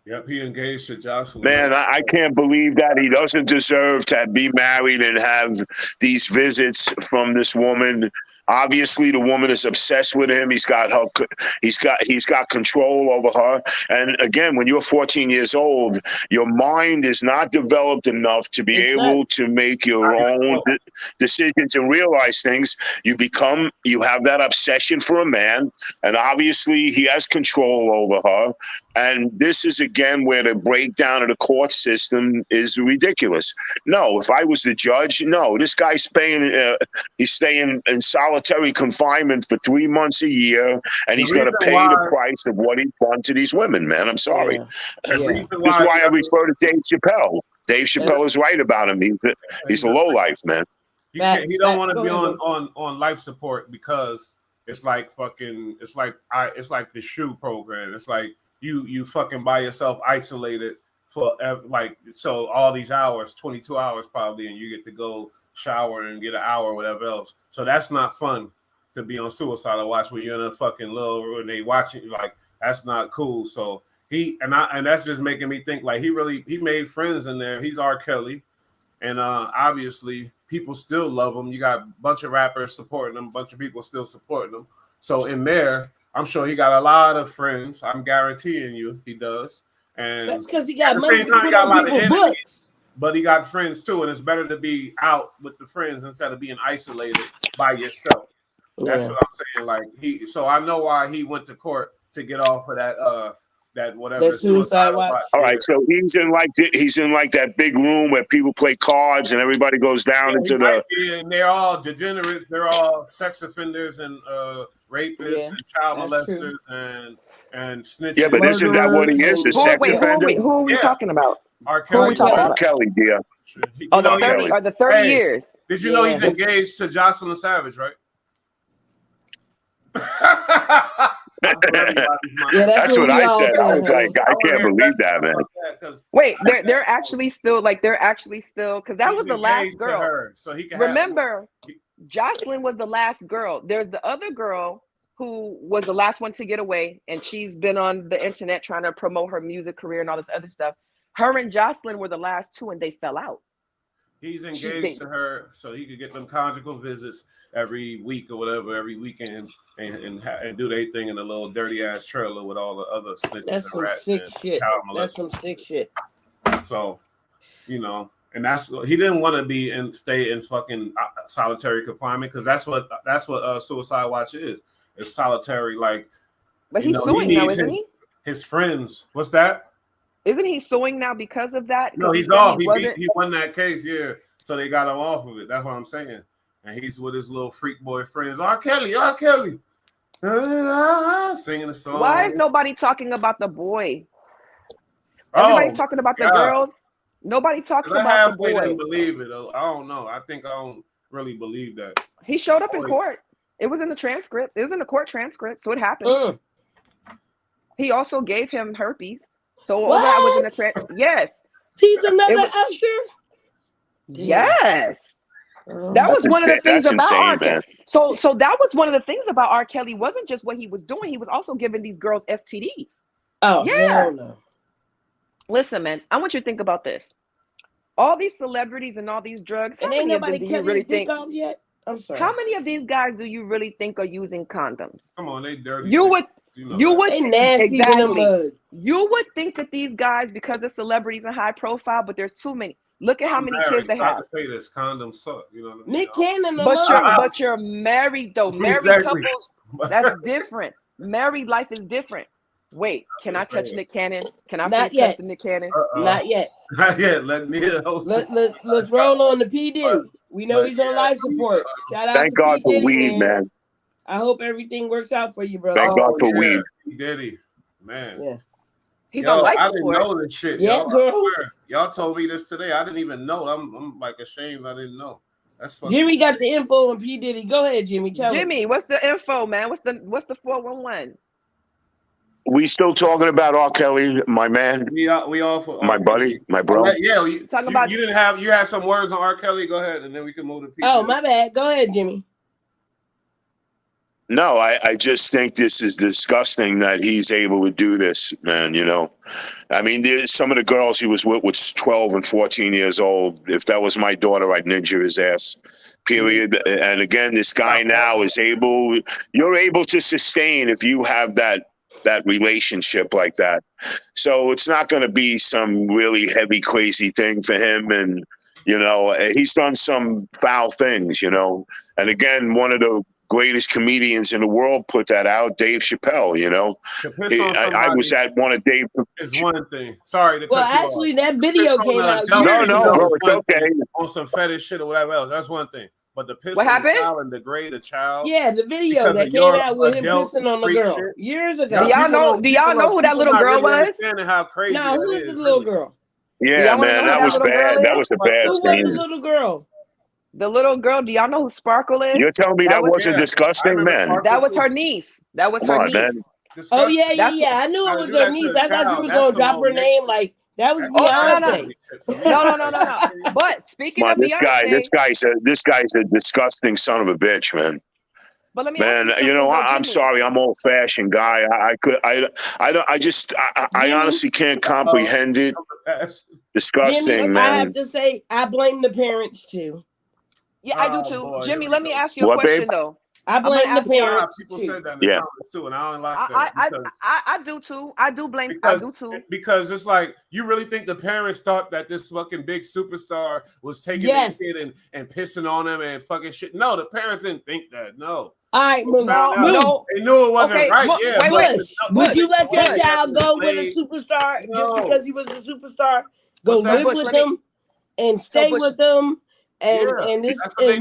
Yep, he engaged to Jocelyn. Man, I can't believe that he doesn't deserve to be married and have these visits from this woman. Obviously, the woman is obsessed with him. He's got control over her. And again, when you're 14 years old, your mind is not developed enough to be able to make your own decisions and realize things. You have that obsession for a man, and obviously he has control over her. And this is again where the breakdown of the court system is ridiculous. No, if I was the judge, no, this guy's he's staying in solitary confinement for 3 months a year, and he's going to pay the price of what he's done to these women, man. I'm sorry. This is why I refer to Dave Chappelle. Dave Chappelle is right about him. He's a lowlife, man. He don't want to be on life support because it's like it's like the SHU program. It's like you fucking by yourself, isolated for like, so all these hours, 22 hours probably, and you get to go shower and get an hour or whatever else. So that's not fun to be on suicide watch when you're in a fucking little room and they watching you. Like that's not cool. So and that's just making me think like he made friends in there. He's R. Kelly, and obviously people still love him. You got a bunch of rappers supporting him, a bunch of people still supporting him. So in there, I'm sure he got a lot of friends. I'm guaranteeing you he does. And that's because he got money. At the same time, he got a lot of enemies, but he got friends too. And it's better to be out with the friends instead of being isolated by yourself. That's what I'm saying. Like so I know why he went to court to get off of that whatever suicide watch. All right, so he's in like that big room where people play cards and everybody goes down into the. And they're all degenerates. They're all sex offenders and rapists and child molesters and snitches. Yeah, but isn't that what he is? A sex offender. Who are we talking about? R. Kelly, dear. Oh, the 30 years. Did you know he's engaged to Jocelyn Savage, right? Yeah, That's what I said. I was like, I wanna can't hear believe Destiny that, man. about that, 'cause Wait, they're actually still because that he's was the last engaged to girl. her, so he can Remember, Jocelyn was the last girl. There's the other girl who was the last one to get away, and she's been on the internet trying to promote her music career and all this other stuff. Her and Jocelyn were the last two, and they fell out. He's engaged to her, so he could get them conjugal visits every week or whatever, every weekend, and do their thing in a little dirty ass trailer with all the other snitches. That's some sick shit. That's some sick shit. So, you know, and he didn't want to stay in fucking solitary confinement, because that's what Suicide Watch is. It's solitary, like. But he's suing now, isn't he? His friends. What's that? Isn't he suing now because of that? No, he's off. He won that case, yeah. So they got him off of it. That's what I'm saying. And he's with his little freak boy friends. R. Kelly. Singing the song. Why is nobody talking about the boy? Everybody's talking about the girls. Nobody talks about the boy. I didn't believe it. I don't know. I think I don't really believe that. He showed up in court. It was in the transcripts. It was in the court transcript, so it happened. He also gave him herpes. So all that was in the transcript. Yes. He's another Usher? Yes. That was one of the things about R. Kelly. So that was one of the things about R. Kelly. Wasn't just what he was doing. He was also giving these girls STDs. Oh, yeah. No. Listen, man, I want you to think about this. All these celebrities and all these drugs, and ain't nobody really think off yet. I'm sorry. How many of these guys do you really think are using condoms? Come on, they dirty. You would they nasty exactly. You would think that these guys, because they're celebrities and high profile, but there's too many. Look at how many kids they have. To say this, condoms suck. You know what I mean? Nick Canon, but you're married though. Married couples, that's different. Married life is different. Wait, can I touch Nick Canon? Can I touch Nick Cannon? Not yet. Not yet. Let's roll on the P. Diddy. We know he's on life support. Shout out Thank to God P. for Diddy, weed, man. I hope everything works out for you, bro. Thank God for weed. Diddy, man. Yeah. He's on life support. I didn't know this shit. Yeah, y'all told me this today. I didn't even know. I'm like ashamed. I didn't know. That's funny. Jimmy got the info on P. Diddy. Go ahead, Jimmy. Jimmy, what's the info, man? What's the 411? We still talking about R. Kelly, my man. We all for my buddy, my bro. Yeah, you had some words on R. Kelly. Go ahead, and then we can move to P. Oh, my bad. Go ahead, Jimmy. No, I just think this is disgusting that he's able to do this, man. You know, I mean, there's some of the girls he was with was 12 and 14 years old. If that was my daughter, I'd ninja his ass. Period. And again, this guy now is you're able to sustain if you have that relationship like that. So it's not going to be some really heavy, crazy thing for him. And, you know, he's done some foul things, you know. And again, one of the greatest comedians in the world put that out, Dave Chappelle, you know. I was at one of Dave. It's one thing. Sorry to cut you actually, that video came out. No, bro, it's okay. On some fetish shit or whatever else. That's one thing. But the piss what on happened? The child and degrade the child. Yeah, the video that came out with him pissing on the girl years ago. Do y'all know who that little girl was? How crazy who is the little girl? Yeah, man, that was bad. That was a bad scene. Who was the little girl? The little girl, do y'all know who Sparkle is? You're telling me that wasn't disgusting, man? That was her niece. That was her niece. Man. Oh, yeah. I knew it was her niece. I thought you were going to drop her name like that was Beyonce. No. But speaking of Beyonce. This guy's a disgusting son of a bitch, man. But let me you know, I'm sorry, I'm old-fashioned guy. I honestly can't comprehend it. Disgusting, Jimmy, man. I have to say, I blame the parents too. Yeah, I do too. Boy, Jimmy, let me ask you a question though. I blame the parents. People said that in the comments too, and I don't like that. I do too. I do blame. I do too. Because it's like you really think the parents thought that this fucking big superstar was taking the kid and pissing on him and fucking shit. No, the parents didn't think that. No. All right, no. They knew it wasn't right. Would you let your child go with a superstar just because he was a superstar? Go live with them and stay with them. And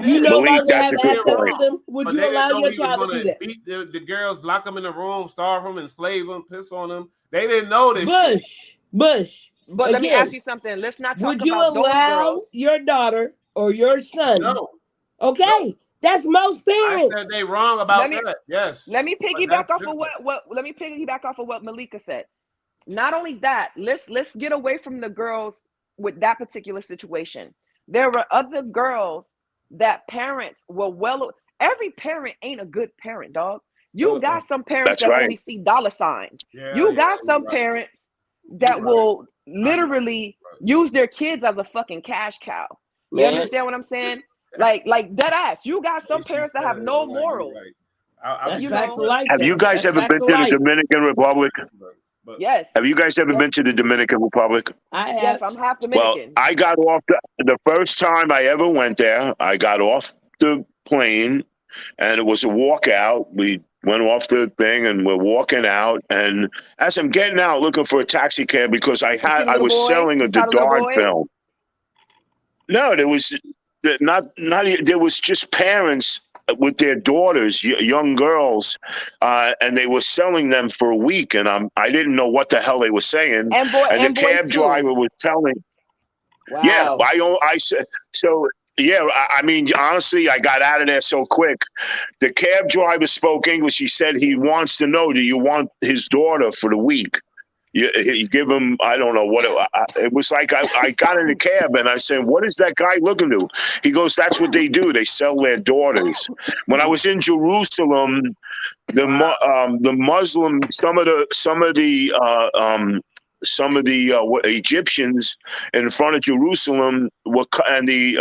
you no longer have access to them. Would you allow your child to do that? Beat the girls, lock them in the room, starve them, enslave them, piss on them. They didn't know this. Bush. But let me ask you something. Let's not talk about would you allow your daughter or your son? No. Okay. That's most parents. I said they wrong about that. Yes. Let me piggyback off of what Malika said. Not only that, let's get away from the girls with that particular situation. There were other girls that parents were every parent ain't a good parent, dog. You got some parents that only see dollar signs. You got some parents that will literally use their kids as a fucking cash cow. You understand what I'm saying? Like dead ass. You got some parents that have no morals. That's facts of life. Have you guys ever been to the Dominican Republic? Yes. Have you guys ever been to the Dominican Republic? I have. Yes, I'm half Dominican. Well, I got off the first time I ever went there. I got off the plane, and it was a walkout. We went off the thing, and we're walking out. And as I'm getting out, looking for a taxi cab because I was selling a Godard film. No, there was not. There was just parents with their daughters, young girls, and they were selling them for a week, and I didn't know what the hell they were saying. And the cab driver was telling. Wow. Yeah, I said so. Yeah, I mean, honestly, I got out of there so quick. The cab driver spoke English. He said he wants to know, do you want his daughter for the week? You give him, I don't know what it was like. I got in the cab and I said, what is that guy looking to? He goes, that's what they do. They sell their daughters. When I was in Jerusalem, the Muslim, some of the Egyptians in front of Jerusalem and the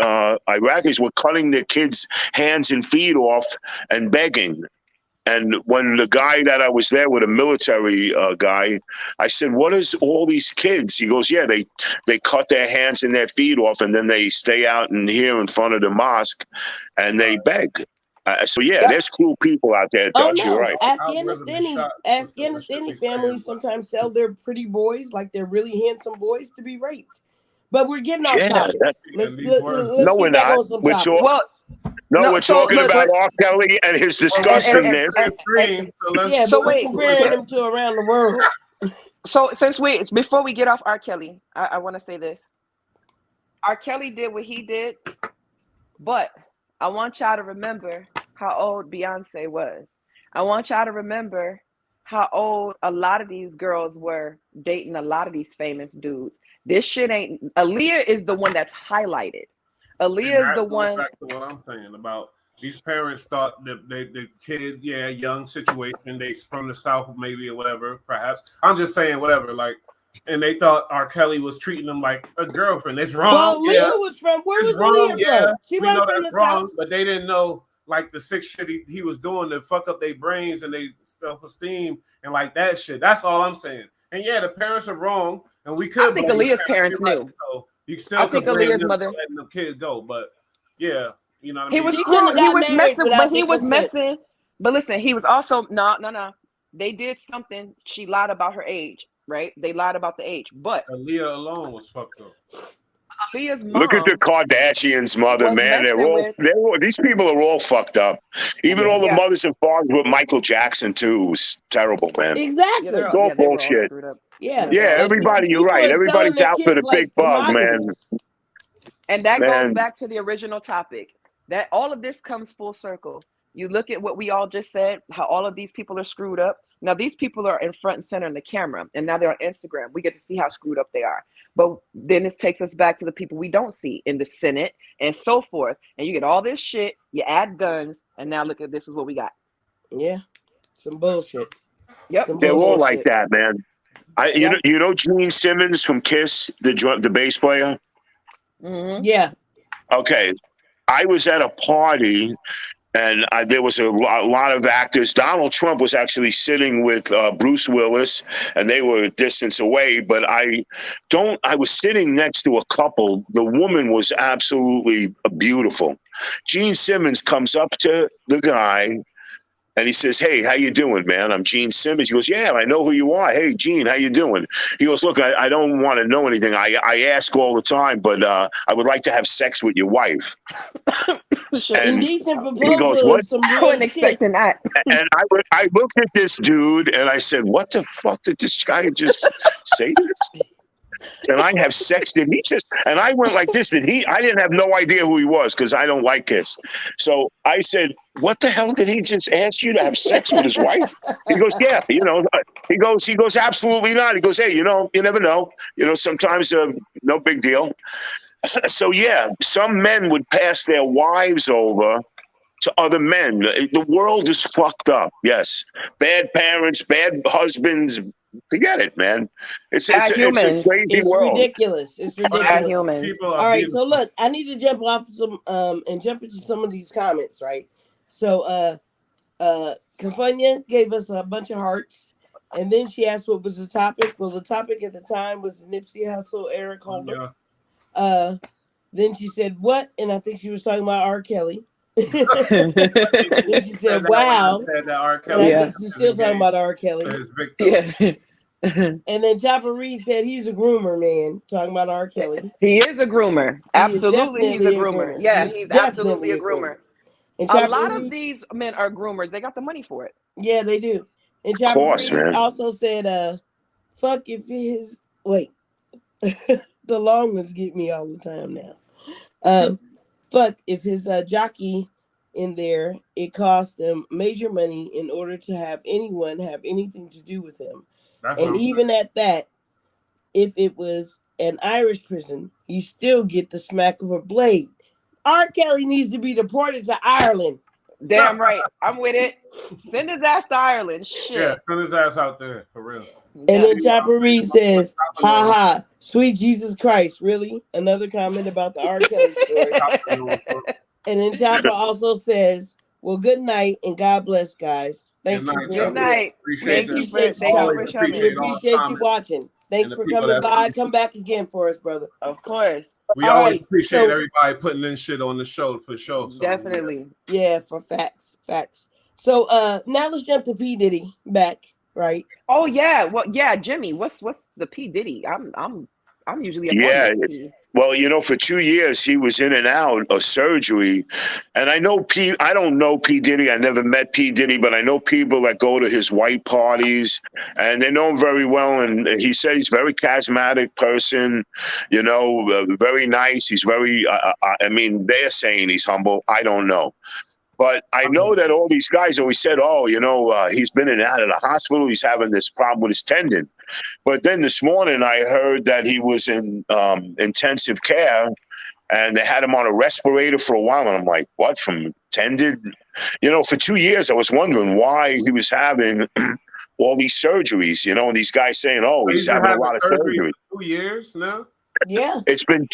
Iraqis were cutting their kids' hands and feet off and begging. And when the guy that I was there with, a military guy, I said, what is all these kids? He goes, yeah, they cut their hands and their feet off, and then they stay out in here in front of the mosque, and they beg. So, there's cool people out there, Dutch, you're right. Afghanistani families sometimes sell their pretty boys, like they're really handsome boys, to be raped. But we're getting off topic. Let's no, we're not. We're talking about R. Kelly and his disgustingness. So we're comparing him to around the world. So before we get off R. Kelly, I want to say this. R. Kelly did what he did, but I want y'all to remember how old Beyonce was. I want y'all to remember how old a lot of these girls were dating a lot of these famous dudes. This shit ain't. Aaliyah is the one that's highlighted. Aaliyah is the one. Back to what I'm saying about these parents thought that the kid, young situation, they from the South maybe or whatever, perhaps. I'm just saying whatever, like, and they thought R. Kelly was treating them like a girlfriend. It's wrong. Well, Aaliyah was from where was Aaliyah from? She we know that's wrong, South. But they didn't know like the sick shit he was doing to fuck up their brains and their self-esteem and like that shit. That's all I'm saying. And the parents are wrong, and we could. I think Aaliyah's parents knew. Right, so you still I think Aaliyah's mother letting the kids go, but you know what I mean. He was messing, but he was messing. But listen, he was also no. They did something. She lied about her age, right? They lied about the age, but Aaliyah alone was fucked up. Aaliyah's mom. Look at the Kardashians' mother, man. These people are all fucked up. Even all the mothers and fathers with Michael Jackson too was terrible, man. Exactly. It's all bullshit. Everybody, you're right. Everybody's out for the big bug, man. And that goes back to the original topic. That all of this comes full circle. You look at what we all just said, how all of these people are screwed up. Now, these people are in front and center in the camera, and now they're on Instagram. We get to see how screwed up they are. But then this takes us back to the people we don't see in the Senate and so forth. And you get all this shit, you add guns, and now look at this is what we got. Yeah, some bullshit. Yep, they're all like that, man. You know Gene Simmons from Kiss, the bass player? Mm-hmm. Yeah. Okay. I was at a party and there was a lot of actors. Donald Trump was actually sitting with Bruce Willis, and they were a distance away. But I was sitting next to a couple. The woman was absolutely beautiful. Gene Simmons comes up to the guy, and he says, "Hey, how you doing, man? I'm Gene Simmons." He goes, "Yeah, I know who you are. Hey, Gene, how you doing?" He goes, "Look, I don't want to know anything. I ask all the time, but I would like to have sex with your wife." Indecent proposal. He goes, "What?" I wasn't expecting that. And I looked at this dude, and I said, "What the fuck did this guy just say to this?" can I have sex? Did he just, and I went like this, I didn't have no idea who he was because I don't like this. So I said, what the hell did he just ask you to have sex with his wife? He goes, yeah, he goes, absolutely not. He goes, hey, you never know. Sometimes no big deal. So yeah, some men would pass their wives over to other men. The world is fucked up. Yes. Bad parents, bad husbands. Forget it, man. It's a crazy world. Ridiculous. It's ridiculous. All right, so look, I need to jump off and jump into some of these comments, right? So Cafania gave us a bunch of hearts, and then she asked what was the topic. Well, the topic at the time was Nipsey Hussle, Eric Holder. Yeah. Then she said what, and I think she was talking about R. Kelly. Then she said, "Wow." Yeah. She's still talking about R. Kelly. Yeah. And then Chopper Reed said he's a groomer, man. Talking about R. Kelly. He is a groomer. Absolutely, he's a groomer. Yeah, he's absolutely a groomer. And a lot of these men are groomers. They got the money for it. Yeah, they do. And Chopper Reed also said, "Fuck if his wait." The long ones get me all the time now. Fuck if his jockey in there, it cost him major money in order to have anyone have anything to do with him. And even at that, if it was an Irish prison, you still get the smack of a blade. R. Kelly needs to be deported to Ireland. Damn right. I'm with it. Send his ass to Ireland. Shit. Yeah, send his ass out there, for real. And then Chopper Reed says, ha ha, sweet Jesus Christ. Really? Another comment about the R. Kelly story. And then Chopper also says, well, good night and God bless, guys. Thanks for good night. Thank you for coming. We appreciate you watching. Thanks for coming by. Come back again for us, brother. Of course. We always appreciate everybody putting in shit on the show for sure. So, definitely. Yeah, for facts. So now let's jump to P. Diddy back, right? Oh yeah. Well, yeah, Jimmy. What's the P. Diddy? I'm usually a Well, for 2 years he was in and out of surgery, and I don't know P. Diddy. I never met P. Diddy, but I know people that go to his white parties, and they know him very well. And he said he's a very charismatic person, very nice. He's very. They're saying he's humble. I don't know. But I know that all these guys always said, he's been in and out of the hospital. He's having this problem with his tendon. But then this morning I heard that he was in intensive care and they had him on a respirator for a while. And I'm like, what, from tendon? For 2 years I was wondering why he was having all these surgeries, and these guys saying, he's having a lot of surgery. 2 years now? Yeah. It's been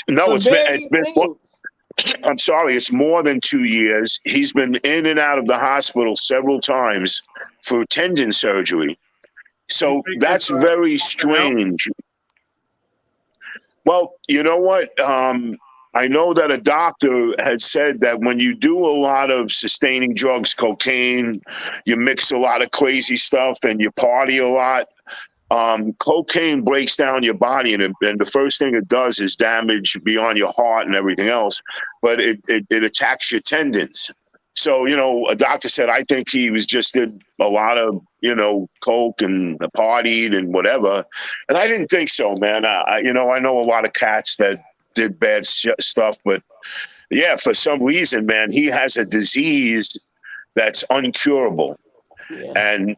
I'm sorry, it's more than 2 years. He's been in and out of the hospital several times for tendon surgery. So that's very strange. Well, you know what? I know that a doctor had said that when you do a lot of sustaining drugs, cocaine, you mix a lot of crazy stuff and you party a lot, cocaine breaks down your body, and the first thing it does is damage beyond your heart and everything else, but it attacks your tendons. So, a doctor said, I think he did a lot of, coke and partied and whatever. And I didn't think so, man. I know a lot of cats that did bad stuff, but yeah, for some reason, man, he has a disease that's uncurable. Yeah. And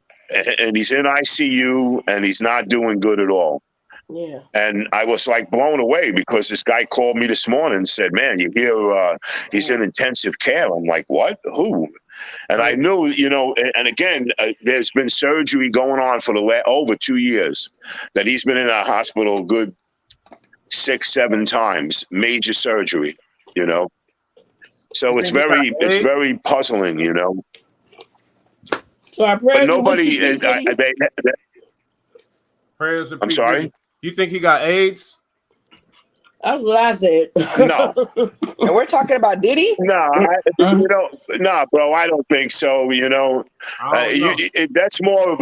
he's in ICU and he's not doing good at all. Yeah. And I was like blown away because this guy called me this morning and said, man, you hear he's in intensive care. I'm like, what? Who? And I knew, and again, there's been surgery going on for over 2 years that he's been in a hospital a good 6-7 times, major surgery, So it's very puzzling, So our prayers. But nobody. Prayers. I'm sorry. You think he got AIDS? That's what I said. No. And we're talking about Diddy? No, bro. I don't think so. That's more of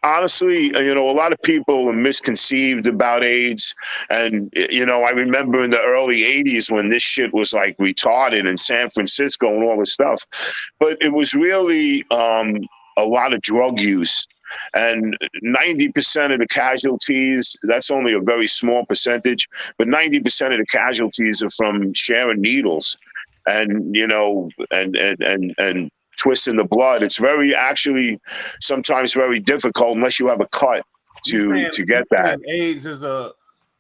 honestly, a lot of people are misconceived about AIDS. And, I remember in the early 80s when this shit was like retarded in San Francisco and all this stuff. But it was really a lot of drug use. And 90% of the casualties, that's only a very small percentage, but 90% of the casualties are from sharing needles and, and twisting the blood. It's actually sometimes very difficult unless you have a cut to get that. AIDS is a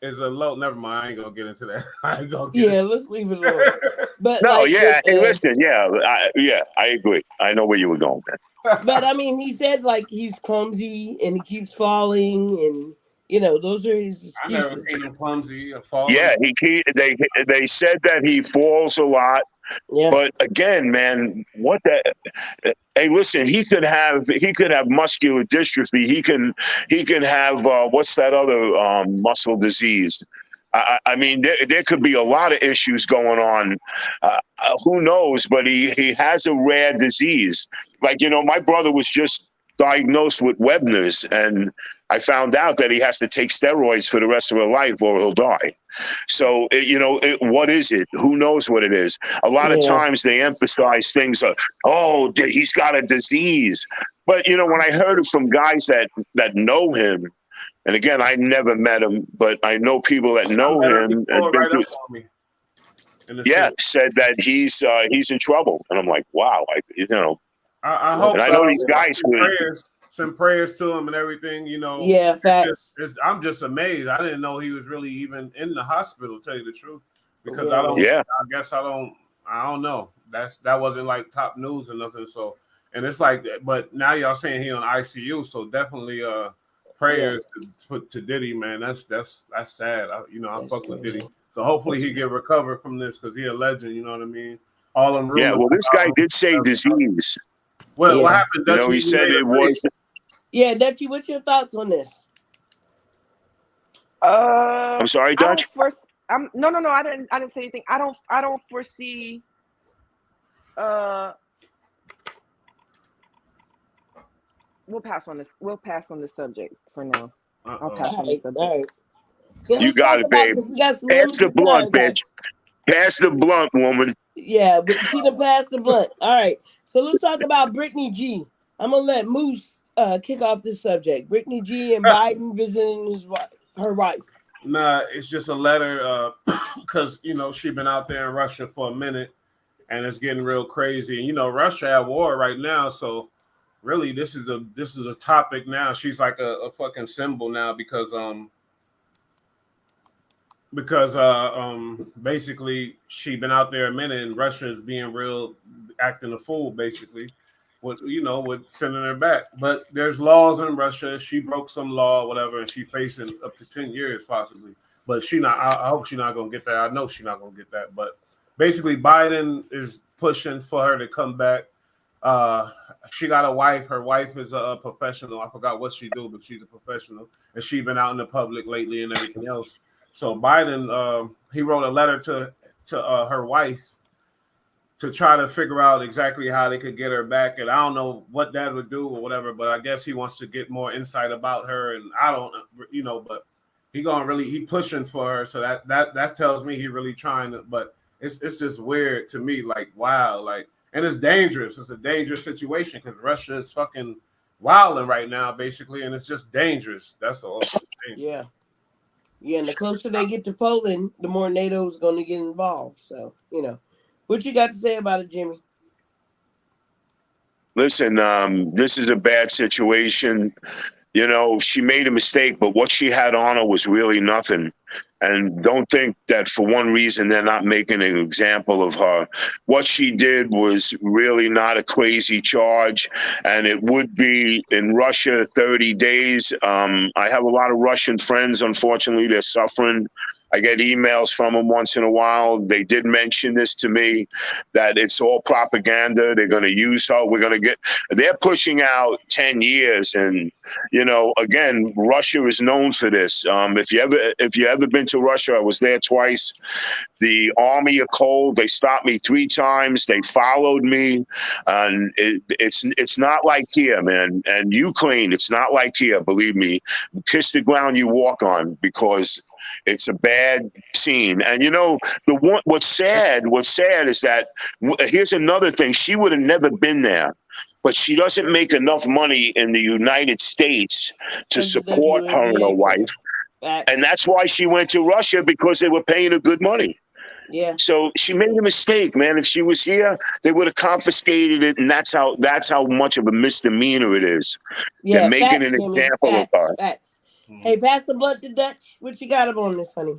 low. Never mind. I ain't gonna get into that. I ain't gonna get let's leave it alone. But no, hey, listen, I agree. I know where you were going, man. But I mean, he said like he's clumsy and he keeps falling, and those are his excuses. I never seen him clumsy or falling. Yeah, they said that he falls a lot. Yeah. But again, man, hey, listen, he could have muscular dystrophy. He can have what's that other muscle disease? I mean, there could be a lot of issues going on. Who knows? But he has a rare disease. Like, my brother was just diagnosed with Wegener's, and I found out that he has to take steroids for the rest of his life or he'll die. So, what is it? Who knows what it is? A lot of times they emphasize things like, oh, he's got a disease. But, when I heard it from guys that know him, and again, I never met him, but I know people that know him. Said that he's in trouble. And I'm like, wow, I hope. And I know these guys send prayers to him and everything. Yeah, facts. I'm just amazed. I didn't know he was really even in the hospital. To tell you the truth, because I don't. Yeah. I guess I don't know. That wasn't like top news or nothing. So, and it's like, but now y'all saying he on ICU. So definitely, prayers to Diddy, man. That's sad. I fuck with Diddy. So hopefully he get recovered from this because he a legend. You know what I mean? All them. Yeah. Well, this guy did say disease. What happened? He said it was. Yeah, Dutchie, what's your thoughts on this? I'm sorry, Dutch. No. I didn't say anything. I don't foresee. We'll pass on this. We'll pass on this subject for now. I'll pass on this subject. All right. So you got it, babe. Pass the blunt, bitch. Pass the blunt, woman. Yeah, but she done passed the blunt. All right. So let's talk about Brittany G. I'm gonna let Moose kick off this subject. Brittany G and Biden visiting her wife. Nah, it's just a letter because she been out there in Russia for a minute, and it's getting real crazy. And Russia at war right now, so really this is a topic now. She's like a fucking symbol now because basically she been out there a minute and Russia is being acting a fool basically with sending her back. But there's laws in Russia. She broke some law, whatever, and she facing up to 10 years possibly. But I hope she's not gonna get that. I know she's not gonna get that. But basically Biden is pushing for her to come back. She got a wife. Her wife is a professional. I forgot what she do, but she's a professional. And she's been out in the public lately and everything else. So Biden, he wrote a letter to her wife to try to figure out exactly how they could get her back. And I don't know what that would do or whatever, but I guess he wants to get more insight about her. And I don't, but he pushing for her. So that tells me he really trying to, but it's just weird to me. Like, wow. Like, and it's dangerous. It's a dangerous situation because Russia is fucking wilding right now, basically. And it's just dangerous. That's all. Yeah. Yeah, and the closer they get to Poland, the more NATO's going to get involved. So, what you got to say about it, Jimmy? Listen, this is a bad situation. She made a mistake, but what she had on her was really nothing. And don't think that for one reason they're not making an example of her. What she did was really not a crazy charge, and it would be in Russia 30 days. I have a lot of Russian friends. Unfortunately, they're suffering. I get emails from them once in a while. They did mention this to me, that it's all propaganda. They're going to use her. They're pushing out 10 years. And, again, Russia is known for this. If you ever been to Russia, I was there twice. The army are cold. They stopped me 3 times. They followed me. And it's not like here, man. And Ukraine, it's not like here, believe me. Kiss the ground you walk on, because it's a bad scene. And what's sad is that here's another thing. She would have never been there but she doesn't make enough money in the United States to support her and her wife. And that's why she went to Russia, because they were paying her good money. Yeah. So she made a mistake, man. If she was here, they would have confiscated it, and that's how much of a misdemeanor it is. Yeah, they're making facts, an Jimmy. example of her. Facts. Hey, pass the blunt to Dutch. What you got up on this, honey?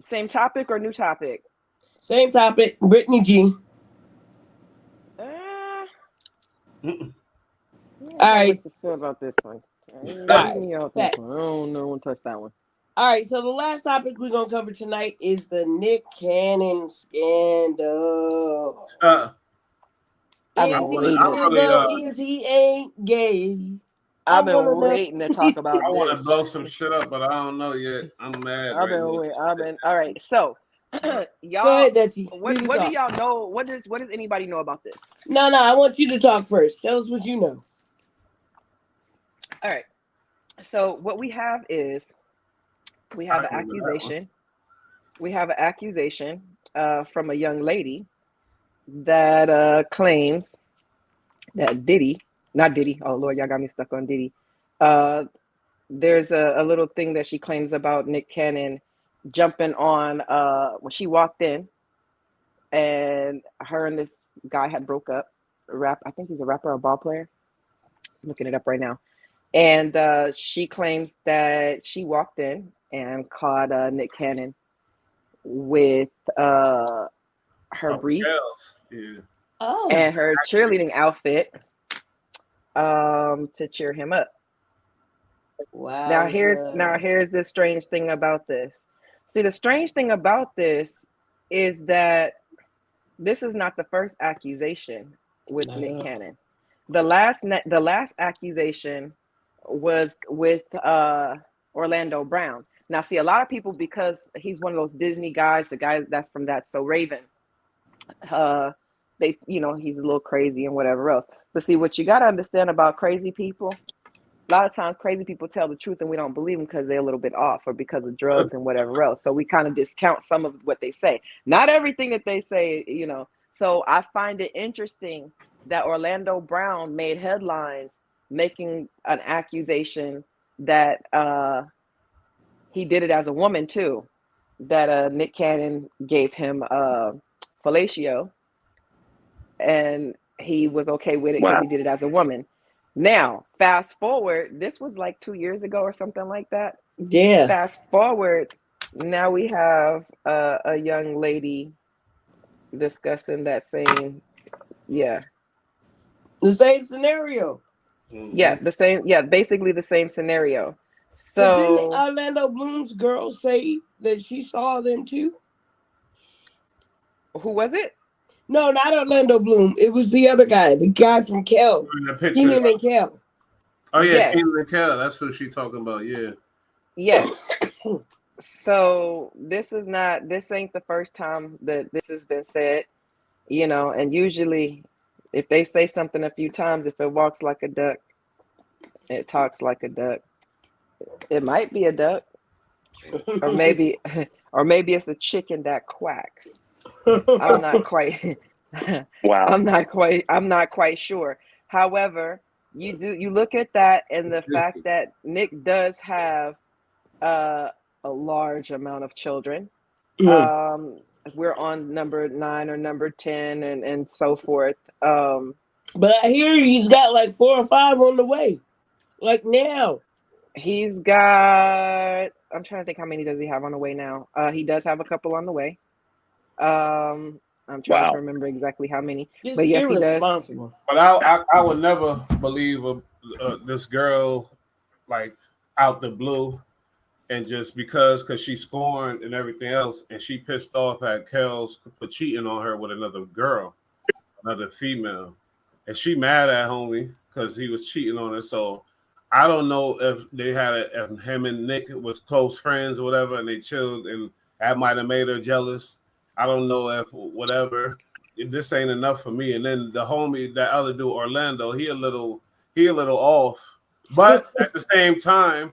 Same topic or new topic? Same topic. Brittany G. All right. What to say about this one? Right. I don't know. Touch that one. All right. So the last topic we're gonna cover tonight is the Nick Canon scandal. Is he ain't gay? I've been waiting to talk about this. I want to blow some shit up, but I don't know yet. I'm mad. All right. So, y'all. Go ahead, Dutchie. What do y'all know? What does anybody know about this? No. I want you to talk first. Tell us what you know. All right. So what we have is an accusation. We have an accusation from a young lady that claims that not Diddy. Oh Lord, y'all got me stuck on Diddy. There's a little thing that she claims about Nick Canon jumping on when she walked in, and her and this guy had broke up. I think he's a rapper or a ball player. I'm looking it up right now. And she claims that she walked in and caught Nick Canon with her briefs and her cheerleading outfit to cheer him up. Wow. Now here's the strange thing about this. See, the strange thing about this is that this is not the first accusation with Nick Canon. The last accusation was with Orlando Brown. Now, see, a lot of people, because he's one of those Disney guys, the guy that's from That's So Raven, he's a little crazy and whatever else. But see, what you got to understand about crazy people, a lot of times crazy people tell the truth and we don't believe them because they're a little bit off or because of drugs and whatever else. So we kind of discount some of what they say. Not everything that they say, So I find it interesting that Orlando Brown made headlines making an accusation that he did it as a woman too, that Nick Canon gave him fellatio, and he was okay with it because he did it as a woman. Now, fast forward, this was like 2 years ago or something like that. Yeah. Fast forward, now we have a young lady discussing that same, the same scenario. Basically the same scenario. So didn't Orlando Bloom's girl say that she saw them too? Who was it? No, not Orlando Bloom. It was the other guy, the guy from Kel. Kenan and Kel. Oh yeah, Kenan and Kel. That's who she's talking about. Yeah. Yes. So this ain't the first time that this has been said, and usually if they say something a few times, if it walks like a duck, it talks like a duck. It might be a duck, or maybe it's a chicken that quacks. I'm not quite. Wow. I'm not quite sure. However, you look at that and the fact that Nick does have a large amount of children. We're on number 9 or number 10 and so forth. But I hear he's got like 4 or 5 on the way. Like now. He's got, I'm trying to think how many does he have on the way now. He does have a couple on the way. I'm trying to remember exactly how many. Just but yes, he does. But I would never believe this girl like out the blue and just because she's scorned and everything else, and she pissed off at Kels for cheating on her with another girl, another female, and she mad at homie because he was cheating on her. So I don't know if they had if him and Nick was close friends or whatever, and they chilled, and that might have made her jealous. I don't know if whatever. This ain't enough for me. And then the homie, that other dude, Orlando, he a little off. But at the same time,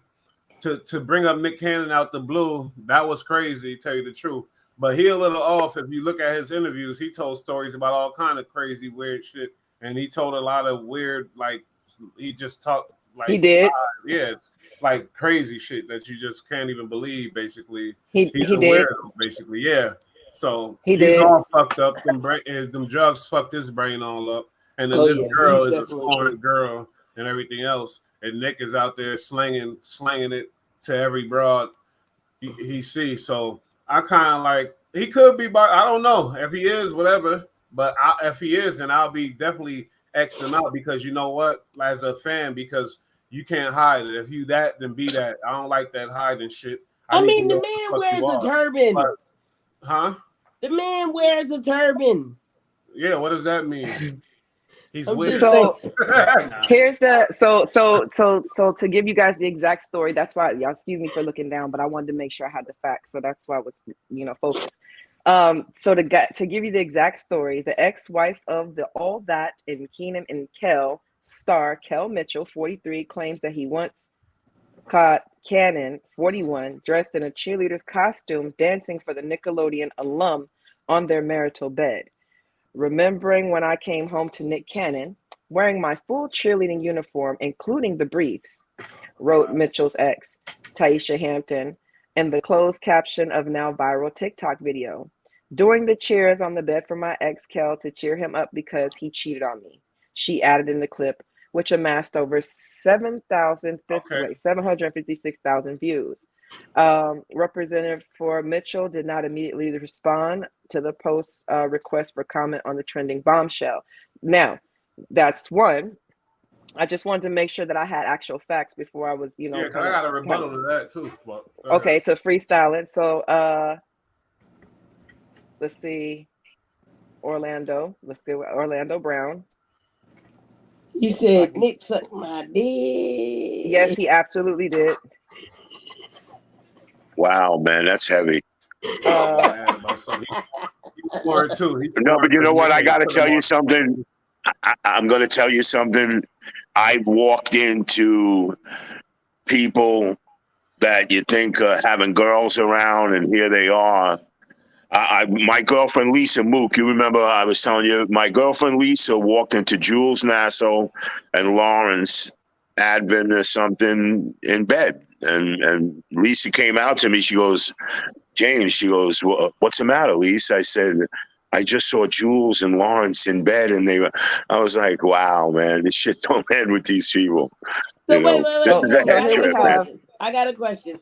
to bring up Nick Cannon out the blue, that was crazy, tell you the truth. But he a little off. If you look at his interviews, he told stories about all kind of crazy, weird shit, and he told a lot of weird, like he just talked like he did, yeah, like crazy shit that you just can't even believe. Basically, he he's a did, weirdo. Basically, yeah. So he he's did. all fucked up. Them drugs fucked his brain all up, and then this girl is a scorned girl and everything else, and Nick is out there slanging it to every broad he sees. So I kind of like he could be, but I don't know if he is, whatever. But if he is, then I'll be definitely Xing out because you know what, as a fan, because you can't hide it. If you that, then be that. I don't like that hiding shit. I mean, the man wears a turban. But, huh? The man wears a turban. Yeah, what does that mean? He's weird. So here's the so to give you guys the exact story. That's why y'all excuse me for looking down, but I wanted to make sure I had the facts. So that's why I was focused. So to give you the exact story, the ex-wife of the All That in Kenan and Kel star, Kel Mitchell, 43, claims that he once caught Canon, 41, dressed in a cheerleader's costume dancing for the Nickelodeon alum on their marital bed. Remembering when I came home to Nick Canon, wearing my full cheerleading uniform, including the briefs, wrote Mitchell's ex, Taisha Hampton, in the closed caption of now viral TikTok video. During the cheers on the bed for my ex Kel to cheer him up because he cheated on me, she added in the clip, which amassed over 756,000 views. Representative for Mitchell did not immediately respond to the post's request for comment on the trending bombshell. Now, that's one. I just wanted to make sure that I had actual facts before I was, Yeah, I got a rebuttal to that too. But, okay, to freestyle it. So, let's see. Orlando. Let's go with Orlando Brown. You said Nick sucked my dick. Yes, he absolutely did. Wow, man, that's heavy. No, but you know what? I got to tell you something. I'm going to tell you something. I've walked into people that you think are having girls around, and here they are. My girlfriend Lisa Mook, you remember I was telling you, my girlfriend Lisa walked into Jules Nassau and Lawrence Advent or something in bed. And Lisa came out to me. She goes, James, she goes, well, what's the matter, Lisa? I said, I just saw Jules and Lawrence in bed, and I was like, wow, man, this shit don't end with these people. So wait. I got a question.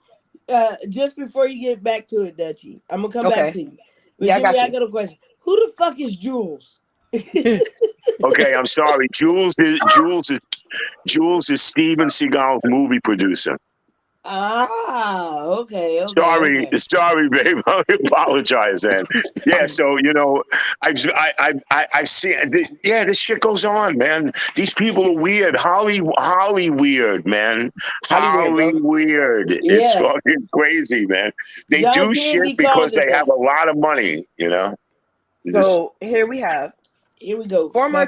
Just before you get back to it, Dutchie, I'm gonna come back to you. But yeah, Jimmy, I got a question. Who the fuck is Jules? Okay, I'm sorry. Jules is Steven Seagal's movie producer. Okay. Sorry, babe. I apologize, man. Yeah, so I've seen. Yeah, this shit goes on, man. These people are weird. Holly weird, man. Holly weird. Yeah. It's fucking crazy, man. They do shit because they have a lot of money, So here we go. Former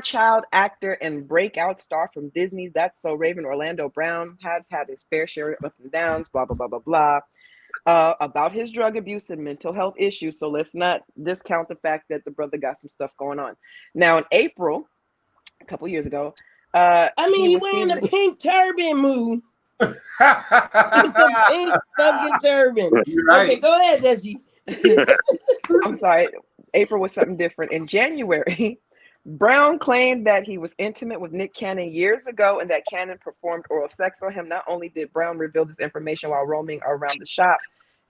child actor and breakout star from Disney's That's So Raven, Orlando Brown, has had his fair share of ups and downs, blah, blah, blah, blah, blah, about his drug abuse and mental health issues. So let's not discount the fact that the brother got some stuff going on. Now, in April, a couple years ago, he wearing a pink turban, Moo. It's a pink fucking turban. Right. Okay, go ahead, Desi. I'm sorry. April was something different. In January, Brown claimed that he was intimate with Nick Canon years ago and that Canon performed oral sex on him. Not only did Brown reveal this information while roaming around the shop,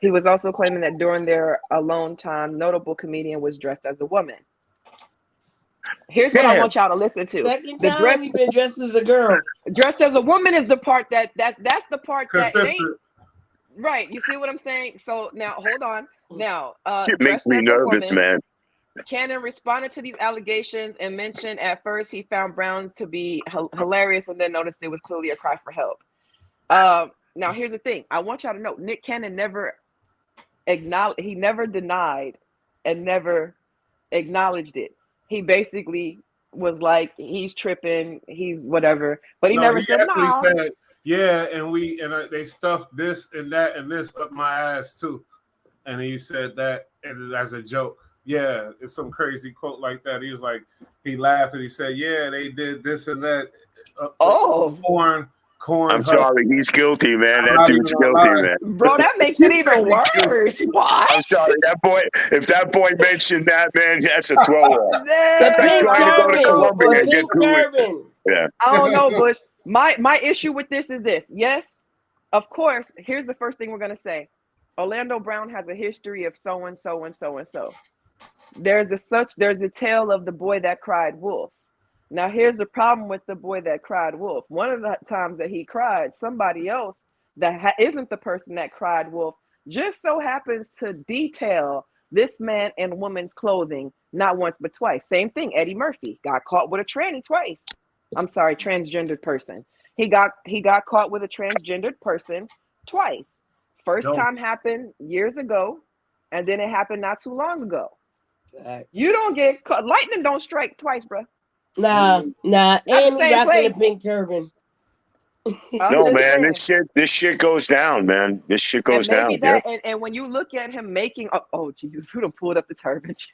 he was also claiming that during their alone time, notable comedian was dressed as a woman. Here's what I want y'all to listen to. Second time you've been dressed as a girl. Dressed as a woman is the part that's the part that ain't right. You see what I'm saying? So now hold on. Now, it makes me nervous, man. Canon responded to these allegations and mentioned at first he found Brown to be hilarious and then noticed it was clearly a cry for help. Now, here's the thing. I want y'all to know Nick Canon never denied and never acknowledged it. He basically was like, he's tripping, he's whatever, but he never said no. Said, yeah, and they stuffed this and that and this up my ass too. and he said that as a joke. Yeah, it's some crazy quote like that. He was like, he laughed and he said, "Yeah, they did this and that." Corn. I'm sorry, he's guilty, man. That dude's guilty, man. Bro, that makes it even worse. What? I'm sorry, that boy. If that boy mentioned that, man, that's a throw-off. That's like trying to go to Columbia and get Kool-Aid. Yeah. I don't know, Bush. My issue with this is this. Yes, of course. Here's the first thing we're gonna say. Orlando Brown has a history of so and so and so and so. There's a tale of the boy that cried wolf. Now, here's the problem with the boy that cried wolf. One of the times that he cried, somebody else that isn't the person that cried wolf just so happens to detail this man and woman's clothing not once but twice. Same thing. Eddie Murphy got caught with a tranny twice. I'm sorry, transgendered person. He got caught with a transgendered person twice. First time happened years ago, and then it happened not too long ago. You don't get caught. Lightning don't strike twice, bro. Nah. And he rocking a pink turban. No, man, this shit goes down, man. This shit goes down. And when you look at him making, oh Jesus, who done pulled up the turban? It's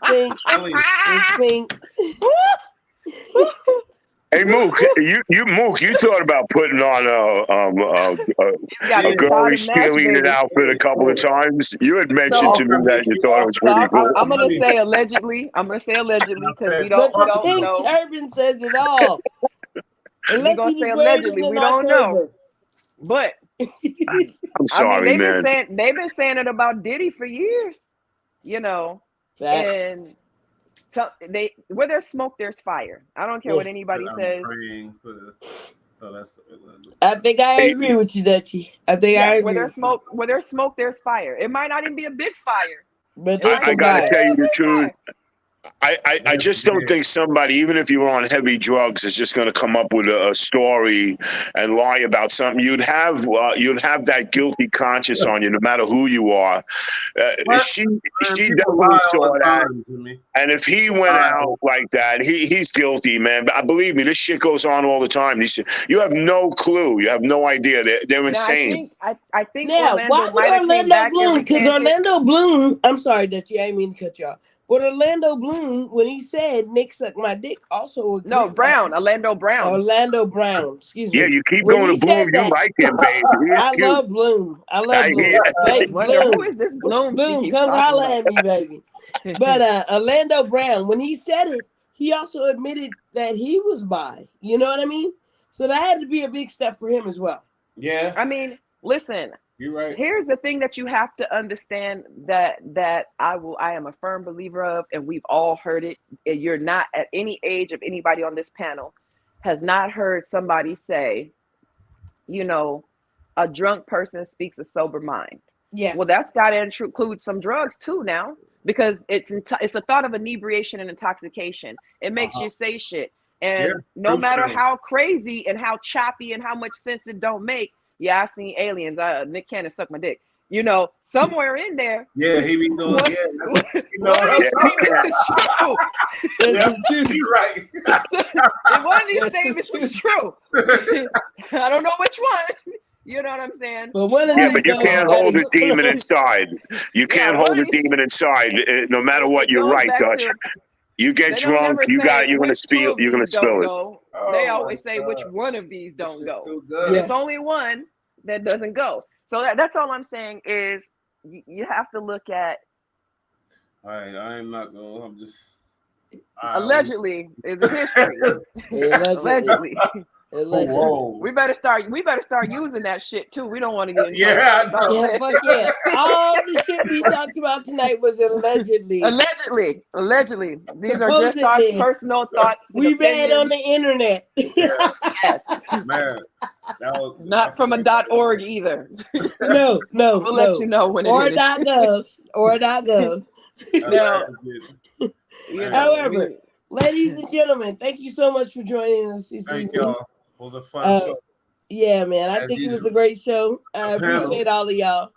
pink. It's pink. Hey Mook, you thought about putting on a girly cheerleading outfit a couple of times. You had mentioned to me that you thought it was pretty cool. I'm gonna say allegedly. because we don't know. The pink know. turban says it all. We're gonna say allegedly. We don't know. But I'm sorry, man. They've been saying it about Diddy for years. You know, and. Where there's smoke, there's fire. I don't care what anybody says. I think I agree with you, Dutchie. I agree. Where there's smoke, there's fire. It might not even be a big fire. But I gotta tell you the truth. I just don't think somebody, even if you were on heavy drugs, is just going to come up with a story and lie about something. You'd have that guilty conscience on you, no matter who you are. She definitely saw that, and if he went out like that, he's guilty, man. But believe me, this shit goes on all the time. You have no clue. You have no idea. They're insane. I think. Yeah, why would Orlando Bloom? Because Orlando Bloom. I'm sorry, Dutchie. I didn't mean to cut you off. But Orlando Bloom, when he said Nick sucked my dick, also agreed. No, Brown. Orlando Brown. Excuse me. Yeah, you keep going to Bloom. You like him, baby. I love Bloom. Baby, Bloom. Who is this Bloom? Bloom, come holler at me, baby. But Orlando Brown, when he said it, he also admitted that he was bi. You know what I mean? So that had to be a big step for him as well. Yeah. I mean, listen. You're right. Here's the thing that you have to understand that I am a firm believer of, and we've all heard it. You're not at any age of anybody on this panel has not heard somebody say, you know, a drunk person speaks a sober mind. Yes. Well, that's got to include some drugs too now, because it's a thought of inebriation and intoxication. It makes you say shit. And no matter how crazy and how choppy and how much sense it don't make, I seen aliens. Nick Canon suck my dick. You know, somewhere in there. Yeah, he be doing. One of these statements is true. I don't know which one. You know what I'm saying? But you can't hold a demon inside. You can't hold a demon inside, no matter what. You're right, Dutch. You get drunk, you're gonna spill it. They always say which one of these don't go. There's only one that doesn't go. So that's all I'm saying is you have to look at. All right, I am not going. I'm just allegedly is a history. Allegedly. Whoa. We better start using that shit too. We don't want to get in fuck yeah. All the shit we talked about tonight was allegedly. Allegedly. These are just our personal thoughts. We read on the internet. Yes. Man. Not from a .org either. No. We'll let you know when it is. .gov. No. However, ladies and gentlemen, thank you so much for joining us this evening. Thank y'all. It was a fun show. Yeah, man. I think it was a great show. I appreciate all of y'all.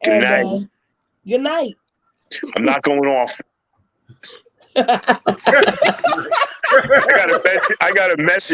Good night. Good night. I'm not going off. I got a message.